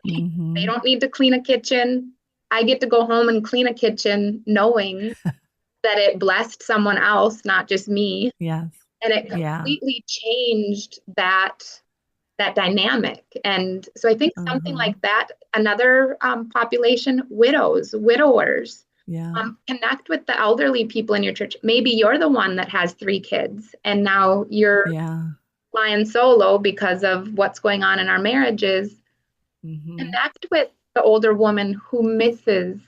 Speaker 3: They
Speaker 1: Mhm.
Speaker 3: don't need to clean a kitchen. I get to go home and clean a kitchen knowing that it blessed someone else, not just me,
Speaker 1: Yes.
Speaker 3: and it
Speaker 1: Yeah.
Speaker 3: completely changed that dynamic. And so I think something
Speaker 1: Mhm.
Speaker 3: like that, another population, widowers,
Speaker 1: Yeah.
Speaker 3: connect with the elderly people in your church. Maybe you're the one that has three kids and now you're
Speaker 1: Yeah.
Speaker 3: flying solo because of what's going on in our marriages.
Speaker 1: Mhm.
Speaker 3: Connect with the older woman who misses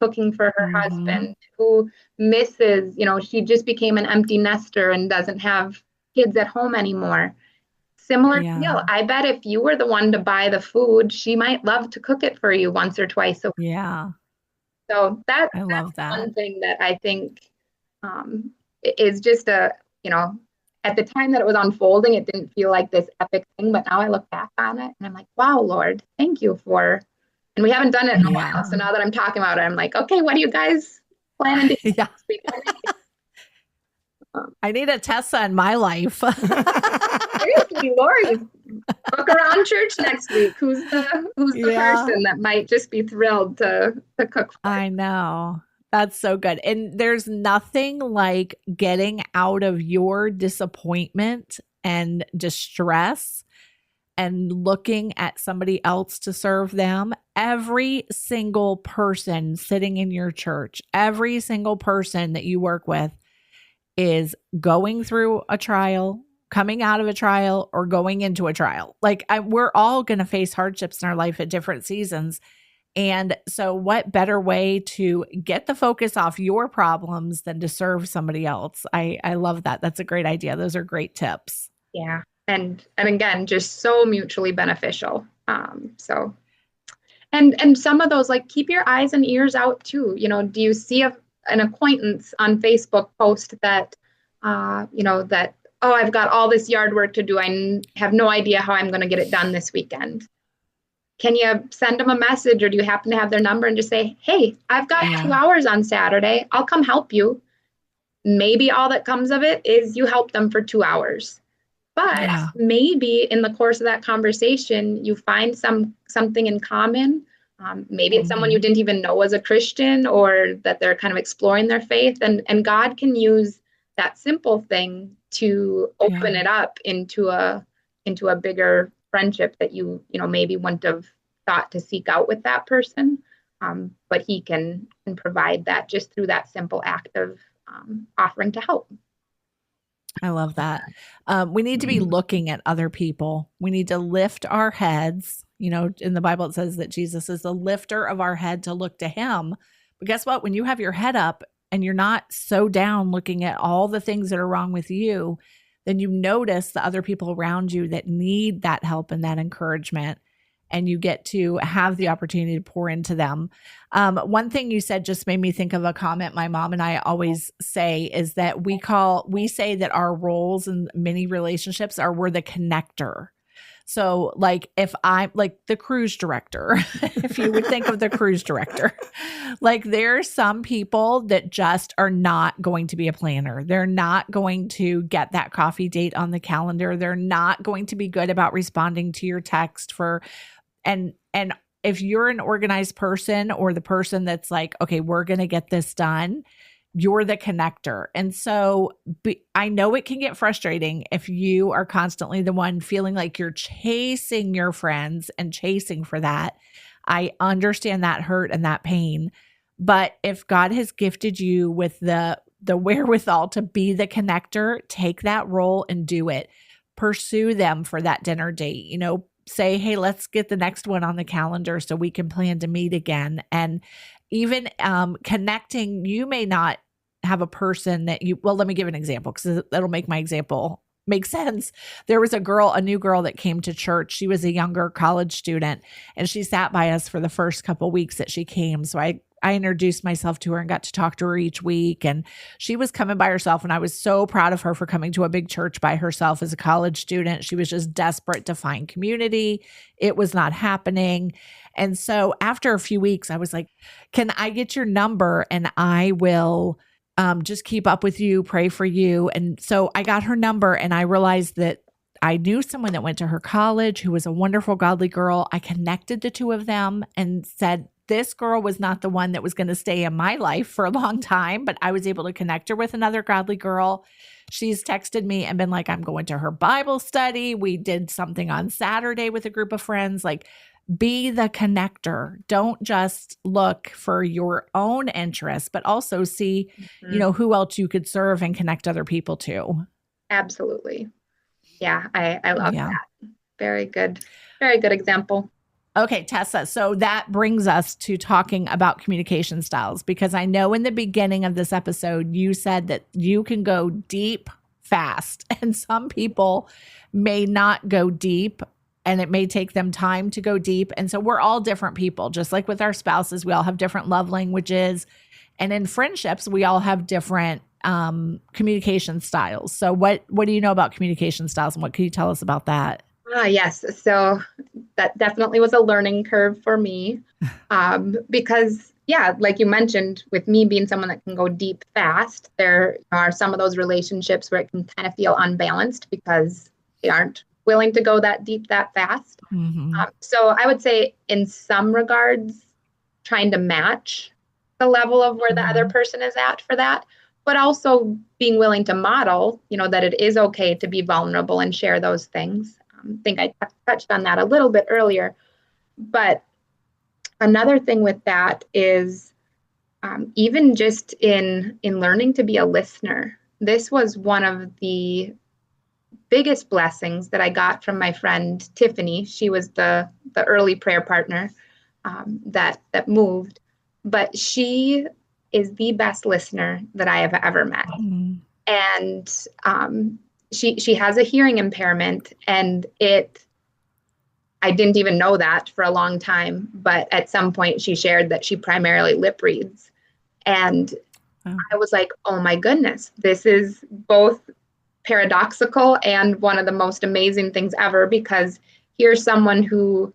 Speaker 3: cooking for her
Speaker 1: Mhm.
Speaker 3: husband, who misses, she just became an empty nester and doesn't have kids at home anymore. Similar
Speaker 1: Yeah.
Speaker 3: deal. I bet if you were the one to buy the food, she might love to cook it for you once or twice a week.
Speaker 1: Yeah.
Speaker 3: So
Speaker 1: I
Speaker 3: that's
Speaker 1: love that.
Speaker 3: one thing that I think um, is just at the time that it was unfolding, it didn't feel like this epic thing, but now I look back on it and I'm like, wow, Lord, thank you for, and we haven't done it in a while. So
Speaker 1: Yeah.
Speaker 3: now that I'm talking about it, I'm like, okay, what are you guys planning to do
Speaker 1: Yeah.
Speaker 3: next week? Um,
Speaker 1: I need a Tessa in my life.
Speaker 3: Seriously, Lori, look around church next week. Who's the
Speaker 1: Yeah.
Speaker 3: person that might just be thrilled to cook for
Speaker 1: I know. That's so good. And there's nothing like getting out of your disappointment and distress and looking at somebody else to serve them. Every single person sitting in your church, every single person that you work with is going through a trial, coming out of a trial, or going into a trial. Like we're all going to face hardships in our life at different seasons. And so, what better way to get the focus off your problems than to serve somebody else? I love that. That's a great idea. Those are great tips.
Speaker 3: Yeah. And again, just so mutually beneficial. So and some of those, like, keep your eyes and ears out too. Do you see an acquaintance on Facebook post that that, oh, I've got all this yard work to do. I have no idea how I'm going to get it done this weekend. can you send them a message, or do you happen to have their number, and just say, hey, I've got 2 hours on Saturday. I'll come help you. Maybe all that comes of it is you help them for 2 hours. But maybe in the course of that conversation, you find something in common. Maybe it's someone you didn't even know was a Christian, or that they're kind of exploring their faith. And God can use that simple thing to open it up into a bigger friendship that you maybe wouldn't have thought to seek out with that person. But he can provide that just through that simple act of offering to help.
Speaker 1: I love that. We need to be looking at other people. We need to lift our heads. In the Bible, it says that Jesus is the lifter of our head, to look to him. But guess what? When you have your head up and you're not so down looking at all the things that are wrong with you, then you notice the other people around you that need that help and that encouragement. And you get to have the opportunity to pour into them. One thing you said just made me think of a comment my mom and I always say, is that we say that our roles in many relationships we're the connector. So like if I'm like the cruise director, if you would think of the cruise director, like there are some people that just are not going to be a planner. They're not going to get that coffee date on the calendar. They're not going to be good about responding to your text and if you're an organized person, or the person that's like, okay, we're going to get this done, you're the connector. And so I know it can get frustrating if you are constantly the one feeling like you're chasing your friends and chasing for that. I understand that hurt and that pain. But if God has gifted you with the wherewithal to be the connector, take that role and do it. Pursue them for that dinner date, say, hey, let's get the next one on the calendar so we can plan to meet again. And even connecting, you may not have a person that let me give an example, because that'll make my example make sense. There was a new girl that came to church. She was a younger college student, and she sat by us for the first couple weeks that she came. So I introduced myself to her and got to talk to her each week. And she was coming by herself. And I was so proud of her for coming to a big church by herself as a college student. She was just desperate to find community. It was not happening. And so after a few weeks, I was like, can I get your number? And I will just keep up with you, pray for you. And so I got her number, and I realized that I knew someone that went to her college who was a wonderful, godly girl. I connected the two of them and said, this girl was not the one that was going to stay in my life for a long time, but I was able to connect her with another godly girl. She's texted me and been like, I'm going to her Bible study. We did something on Saturday with a group of friends. Like, be the connector. Don't just look for your own interests, but also see, who else you could serve and connect other people to.
Speaker 3: Absolutely. Yeah, I love that. Very good. Very good example.
Speaker 1: Okay, Tessa. So that brings us to talking about communication styles, because I know in the beginning of this episode, you said that you can go deep fast, and some people may not go deep, and it may take them time to go deep. And so we're all different people, just like with our spouses, we all have different love languages. And in friendships, we all have different communication styles. So what do you know about communication styles, and what can you tell us about that?
Speaker 3: Yes. So that definitely was a learning curve for me, because, like you mentioned, with me being someone that can go deep fast, there are some of those relationships where it can kind of feel unbalanced because they aren't willing to go that deep that fast. Mm-hmm. So I would say in some regards, trying to match the level of where the other person is at for that, but also being willing to model, that it is okay to be vulnerable and share those things. I think I touched on that a little bit earlier, but another thing with that is even just in learning to be a listener. This was one of the biggest blessings that I got from my friend Tiffany. She was the early prayer partner that moved, but she is the best listener that I have ever met. Mm-hmm. And she has a hearing impairment, and I didn't even know that for a long time, but at some point she shared that she primarily lip reads. And I was like, oh my goodness, this is both paradoxical and one of the most amazing things ever, because here's someone who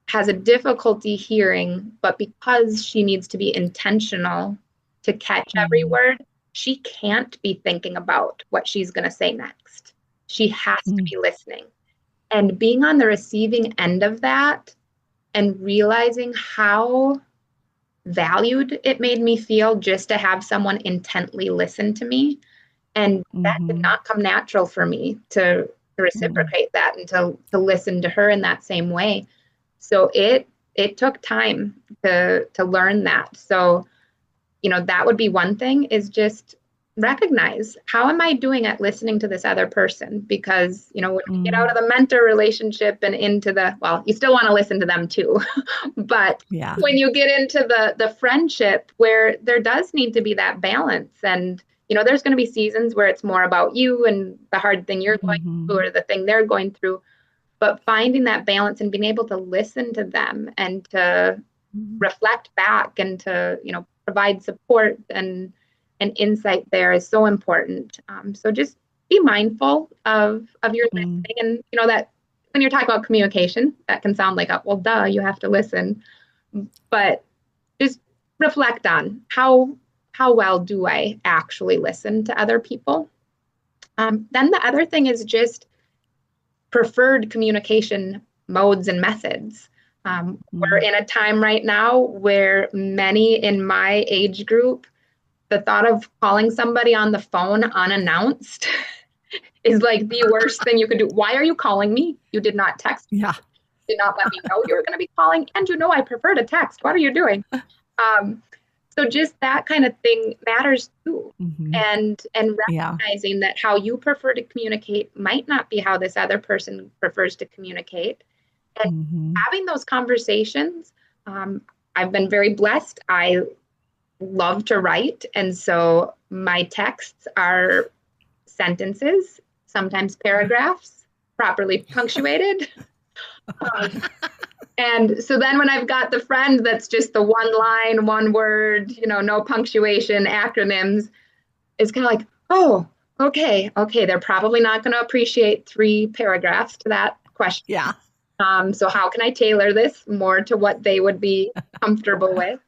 Speaker 3: has a difficulty hearing, but because she needs to be intentional to catch every word, she can't be thinking about what she's going to say next. She has to be listening. And being on the receiving end of that and realizing how valued it made me feel just to have someone intently listen to me. And that did not come natural for me to reciprocate that and to listen to her in that same way. So it took time to learn that. So, that would be one thing, is just recognize, how am I doing at listening to this other person? Because, when you get out of the mentor relationship and into you still want to listen to them too. But when you get into the friendship, where there does need to be that balance, and, there's going to be seasons where it's more about you and the hard thing you're going through or the thing they're going through. But finding that balance and being able to listen to them and to reflect back and to, provide support and insight there is so important. So just be mindful of your listening. And, that when you're talking about communication, that can sound like, well, duh, you have to listen. But just reflect on how well do I actually listen to other people. Then the other thing is just preferred communication modes and methods. We're in a time right now where many in my age group, the thought of calling somebody on the phone unannounced is like the worst thing you could do. Why are you calling me? You did not text me.
Speaker 1: Yeah.
Speaker 3: Did not let me know you were going to be calling. And I prefer to text. What are you doing? So just that kind of thing matters too. And recognizing that how you prefer to communicate might not be how this other person prefers to communicate. And having those conversations, I've been very blessed. I love to write. And so my texts are sentences, sometimes paragraphs, properly punctuated. And so then when I've got the friend that's just the one line, one word, no punctuation, acronyms, it's kind of like, oh, okay. They're probably not going to appreciate 3 paragraphs to that question.
Speaker 1: Yeah.
Speaker 3: So how can I tailor this more to what they would be comfortable with?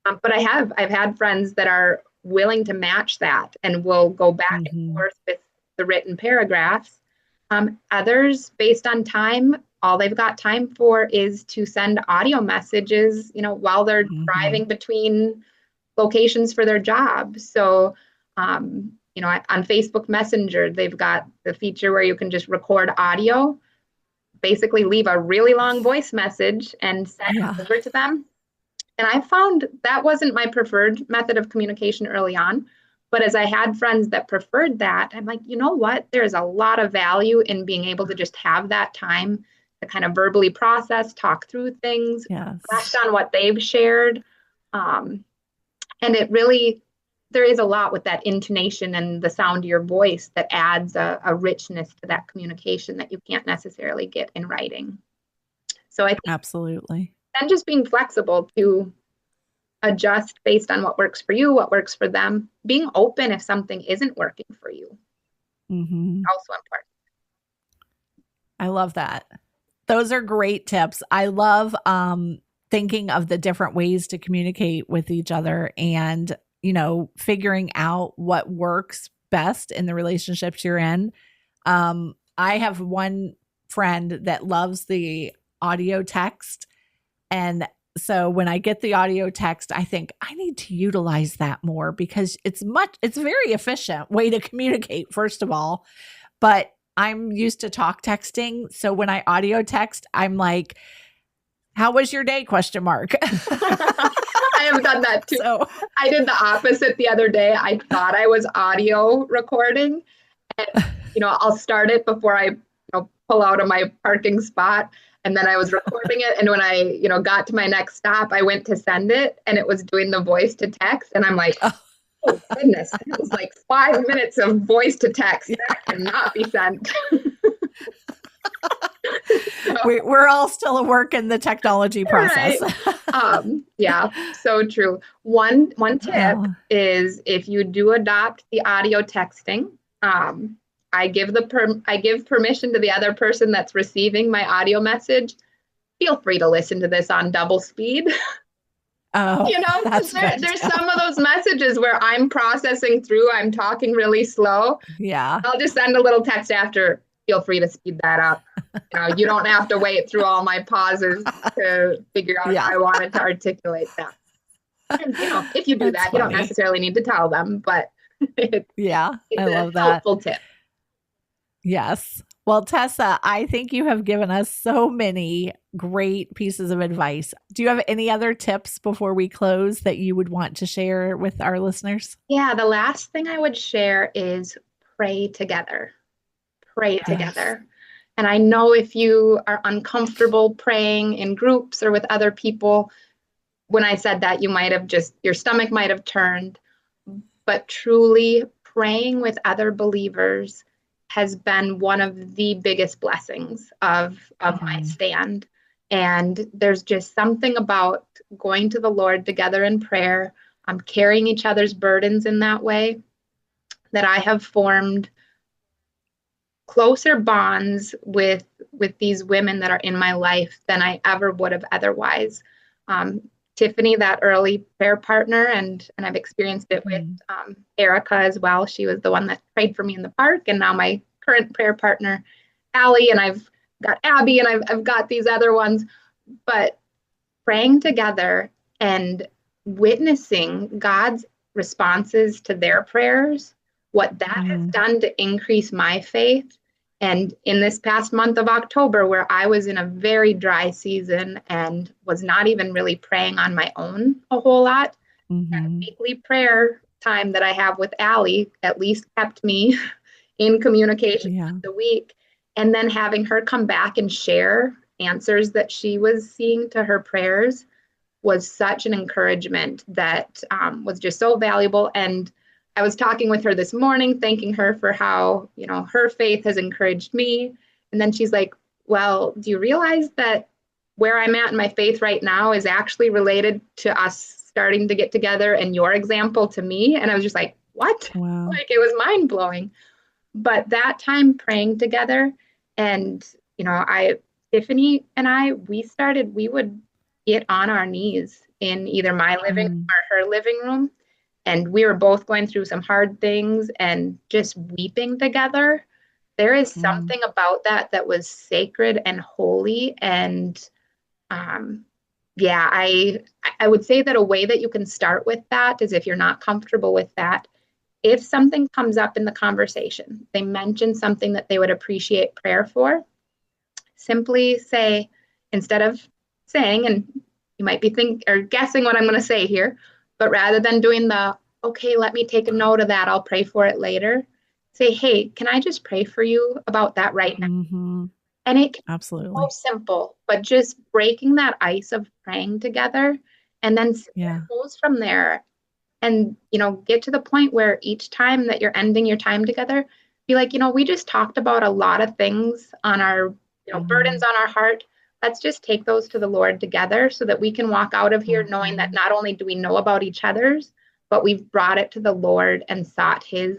Speaker 3: But I've had friends that are willing to match that and will go back and forth with the written paragraphs. Others, based on time, all they've got time for is to send audio messages, while they're driving between locations for their job. So, on Facebook Messenger, they've got the feature where you can just record audio, basically leave a really long voice message and send it over to them. And I found that wasn't my preferred method of communication early on. But as I had friends that preferred that, I'm like, you know what? There's a lot of value in being able to just have that time to kind of verbally process, talk through things, reflect on what they've shared. And it really, there is a lot with that intonation and the sound of your voice that adds a richness to that communication that you can't necessarily get in writing. So I think
Speaker 1: absolutely.
Speaker 3: And just being flexible to adjust based on what works for you, what works for them, being open if something isn't working for you. Also important.
Speaker 1: I love that. Those are great tips. I love thinking of the different ways to communicate with each other and, figuring out what works best in the relationships you're in. I have one friend that loves the audio text. And so when I get the audio text, I think I need to utilize that more because it's a very efficient way to communicate, first of all. But I'm used to talk texting. So when I audio text, I'm like, how was your day? ?
Speaker 3: I have done that too.
Speaker 1: So,
Speaker 3: I did the opposite the other day. I thought I was audio recording. And, I'll start it before I pull out of my parking spot. And then I was recording it. And when I, got to my next stop, I went to send it and it was doing the voice to text. And I'm like, oh goodness, it was like 5 minutes of voice to text. That cannot be sent.
Speaker 1: We're all still a work in the technology process.
Speaker 3: Right. Yeah, so true. One tip is if you do adopt the audio texting, I give permission to the other person that's receiving my audio message feel free to listen to this on double speed.
Speaker 1: Oh,
Speaker 3: Because there's some of those messages where I'm processing through, I'm talking really slow.
Speaker 1: Yeah.
Speaker 3: I'll just send a little text after, feel free to speed that up. You don't have to wait through all my pauses to figure out how I wanted to articulate that. And, if you do that, you don't necessarily need to tell them, but it's
Speaker 1: I love that.
Speaker 3: Helpful tip.
Speaker 1: Yes. Well, Tessa, I think you have given us so many great pieces of advice. Do you have any other tips before we close that you would want to share with our listeners?
Speaker 3: Yeah, the last thing I would share is pray together. Pray together. And I know if you are uncomfortable praying in groups or with other people, when I said that, you might have your stomach might have turned. But truly, praying with other believers has been one of the biggest blessings of my stand. And there's just something about going to the Lord together in prayer, carrying each other's burdens in that way, that I have formed closer bonds with these women that are in my life than I ever would have otherwise. Tiffany, that early prayer partner, and I've experienced it with Erica as well. She was the one that prayed for me in the park, and now my current prayer partner, Allie, and I've got Abby, and I've got these other ones. But praying together and witnessing God's responses to their prayers, what that has done to increase my faith. And in this past month of October, where I was in a very dry season and was not even really praying on my own a whole lot, that weekly prayer time that I have with Allie at least kept me in communication the week. And then having her come back and share answers that she was seeing to her prayers was such an encouragement that was just so valuable. And I was talking with her this morning, thanking her for how, her faith has encouraged me. And then she's like, well, do you realize that where I'm at in my faith right now is actually related to us starting to get together and your example to me? And I was just like, what?
Speaker 1: Wow.
Speaker 3: Like, it was mind blowing. But that time praying together, and, Tiffany and we would get on our knees in either my living room or her living room. And we were both going through some hard things and just weeping together. There is something about that was sacred and holy. And I would say that a way that you can start with that is, if you're not comfortable with that, if something comes up in the conversation, they mention something that they would appreciate prayer for, simply say, instead of saying, and you might be guessing what I'm going to say here, but rather than doing okay, let me take a note of that, I'll pray for it later, say, hey, can I just pray for you about that right now? And it can be so simple, but just breaking that ice of praying together, and then goes from there. And, get to the point where each time that you're ending your time together, be like, we just talked about a lot of things on our, burdens on our heart. Let's just take those to the Lord together so that we can walk out of here knowing that not only do we know about each other's, but we've brought it to the Lord and sought his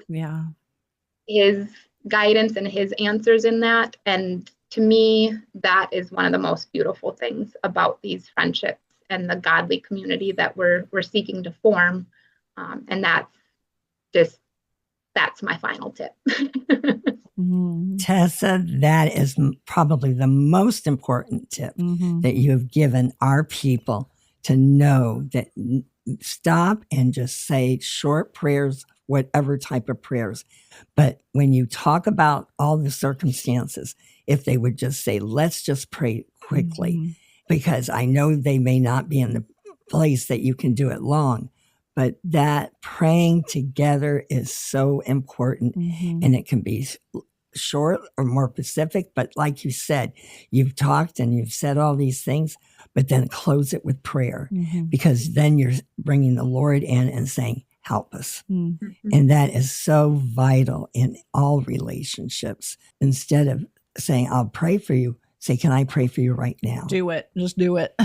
Speaker 3: guidance and his answers in that. And to me, that is one of the most beautiful things about these friendships and the godly community that we're seeking to form. And that's my final tip.
Speaker 2: Tessa, that is probably the most important tip that you have given our people, to know that stop and just say short prayers, whatever type of prayers. But when you talk about all the circumstances, if they would just say, let's just pray quickly, because I know they may not be in the place that you can do it long, but that praying together is so important, and it can be short or more specific. But like you said, you've talked and you've said all these things, but then close it with prayer, because then you're bringing the Lord in and saying, help us. And that is so vital in all relationships. Instead of saying, I'll pray for you, say, can I pray for you right now?
Speaker 1: Do it. Just do it.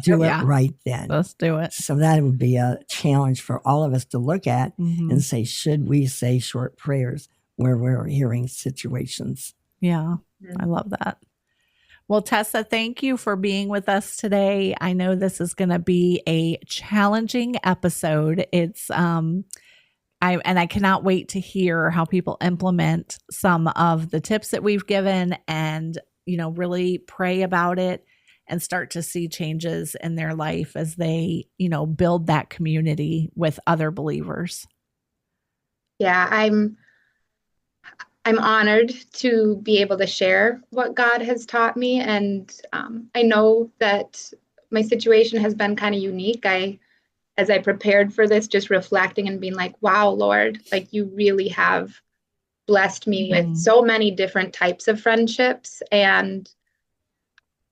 Speaker 2: Do it right then.
Speaker 1: Let's do it.
Speaker 2: So that would be a challenge for all of us to look at and say, should we say short prayers where we're hearing situations?
Speaker 1: Yeah, I love that. Well, Tessa, thank you for being with us today. I know this is going to be a challenging episode. I cannot wait to hear how people implement some of the tips that we've given and, really pray about it and start to see changes in their life as they, build that community with other believers.
Speaker 3: Yeah, I'm honored to be able to share what God has taught me. And I know that my situation has been kind of unique. As I prepared for this, just reflecting and being like, wow, Lord, like you really have blessed me with so many different types of friendships. And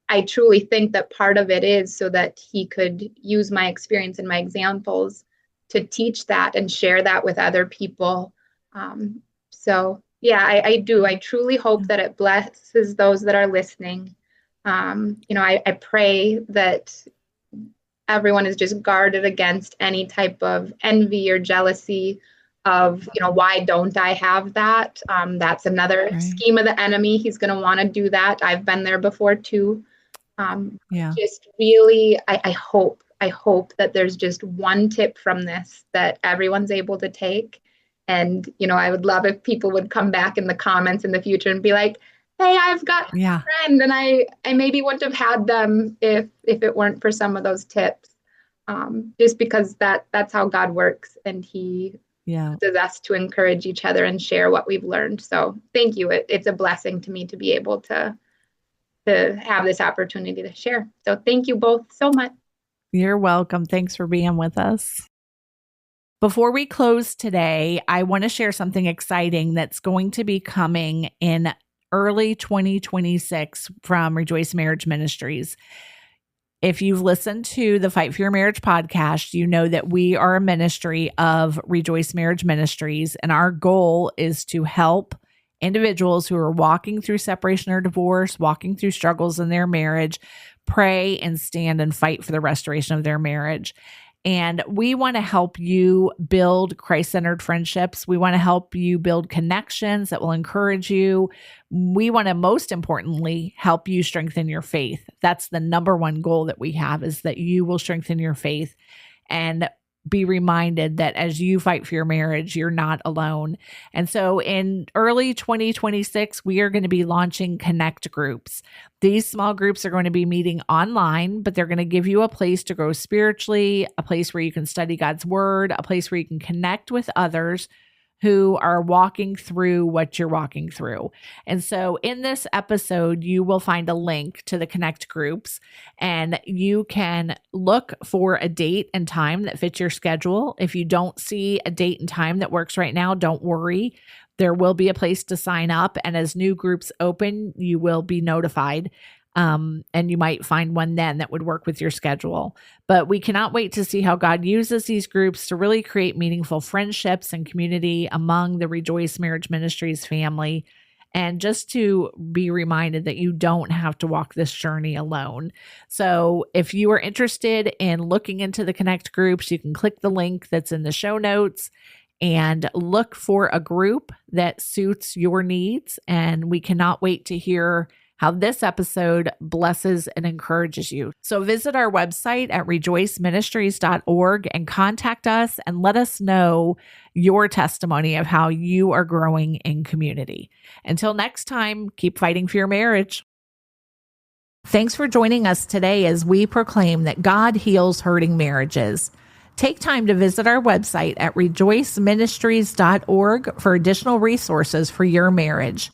Speaker 3: I truly think that part of it is so that he could use my experience and my examples to teach that and share that with other people. So yeah, I do. I truly hope that it blesses those that are listening. I pray that everyone is just guarded against any type of envy or jealousy of, why don't I have that? That's another scheme of the enemy. He's going to want to do that. I've been there before too. Just really, I hope that there's just one tip from this that everyone's able to take. And, I would love if people would come back in the comments in the future and be like, hey, I've got a friend, and I maybe wouldn't have had them if it weren't for some of those tips. Just because that's how God works, and he does us to encourage each other and share what we've learned. So thank you. It's a blessing to me to be able to have this opportunity to share. So thank you both so much.
Speaker 1: You're welcome. Thanks for being with us. Before we close today, I want to share something exciting that's going to be coming in early 2026 from Rejoice Marriage Ministries. If you've listened to the Fight for Your Marriage podcast, you know that we are a ministry of Rejoice Marriage Ministries, and our goal is to help individuals who are walking through separation or divorce, walking through struggles in their marriage, pray and stand and fight for the restoration of their marriage. And we want to help you build Christ-centered friendships. We want to help you build connections that will encourage you. We want to, most importantly, help you strengthen your faith. That's the number one goal that we have, is that you will strengthen your faith and be reminded that as you fight for your marriage, you're not alone. And so in early 2026, we are going to be launching Connect groups. These small groups are going to be meeting online, but they're going to give you a place to grow spiritually, a place where you can study God's word, a place where you can connect with others who are walking through what you're walking through. And so in this episode, you will find a link to the Connect groups, and you can look for a date and time that fits your schedule. If you don't see a date and time that works right now, don't worry. There will be a place to sign up, and as new groups open, you will be notified. And you might find one then that would work with your schedule. But we cannot wait to see how God uses these groups to really create meaningful friendships and community among the Rejoice Marriage Ministries family, and just to be reminded that you don't have to walk this journey alone. So if you are interested in looking into the Connect groups, you can click the link that's in the show notes and look for a group that suits your needs. And we cannot wait to hear how this episode blesses and encourages you. So visit our website at rejoiceministries.org and contact us and let us know your testimony of how you are growing in community. Until next time, keep fighting for your marriage. Thanks for joining us today as we proclaim that God heals hurting marriages. Take time to visit our website at rejoiceministries.org for additional resources for your marriage.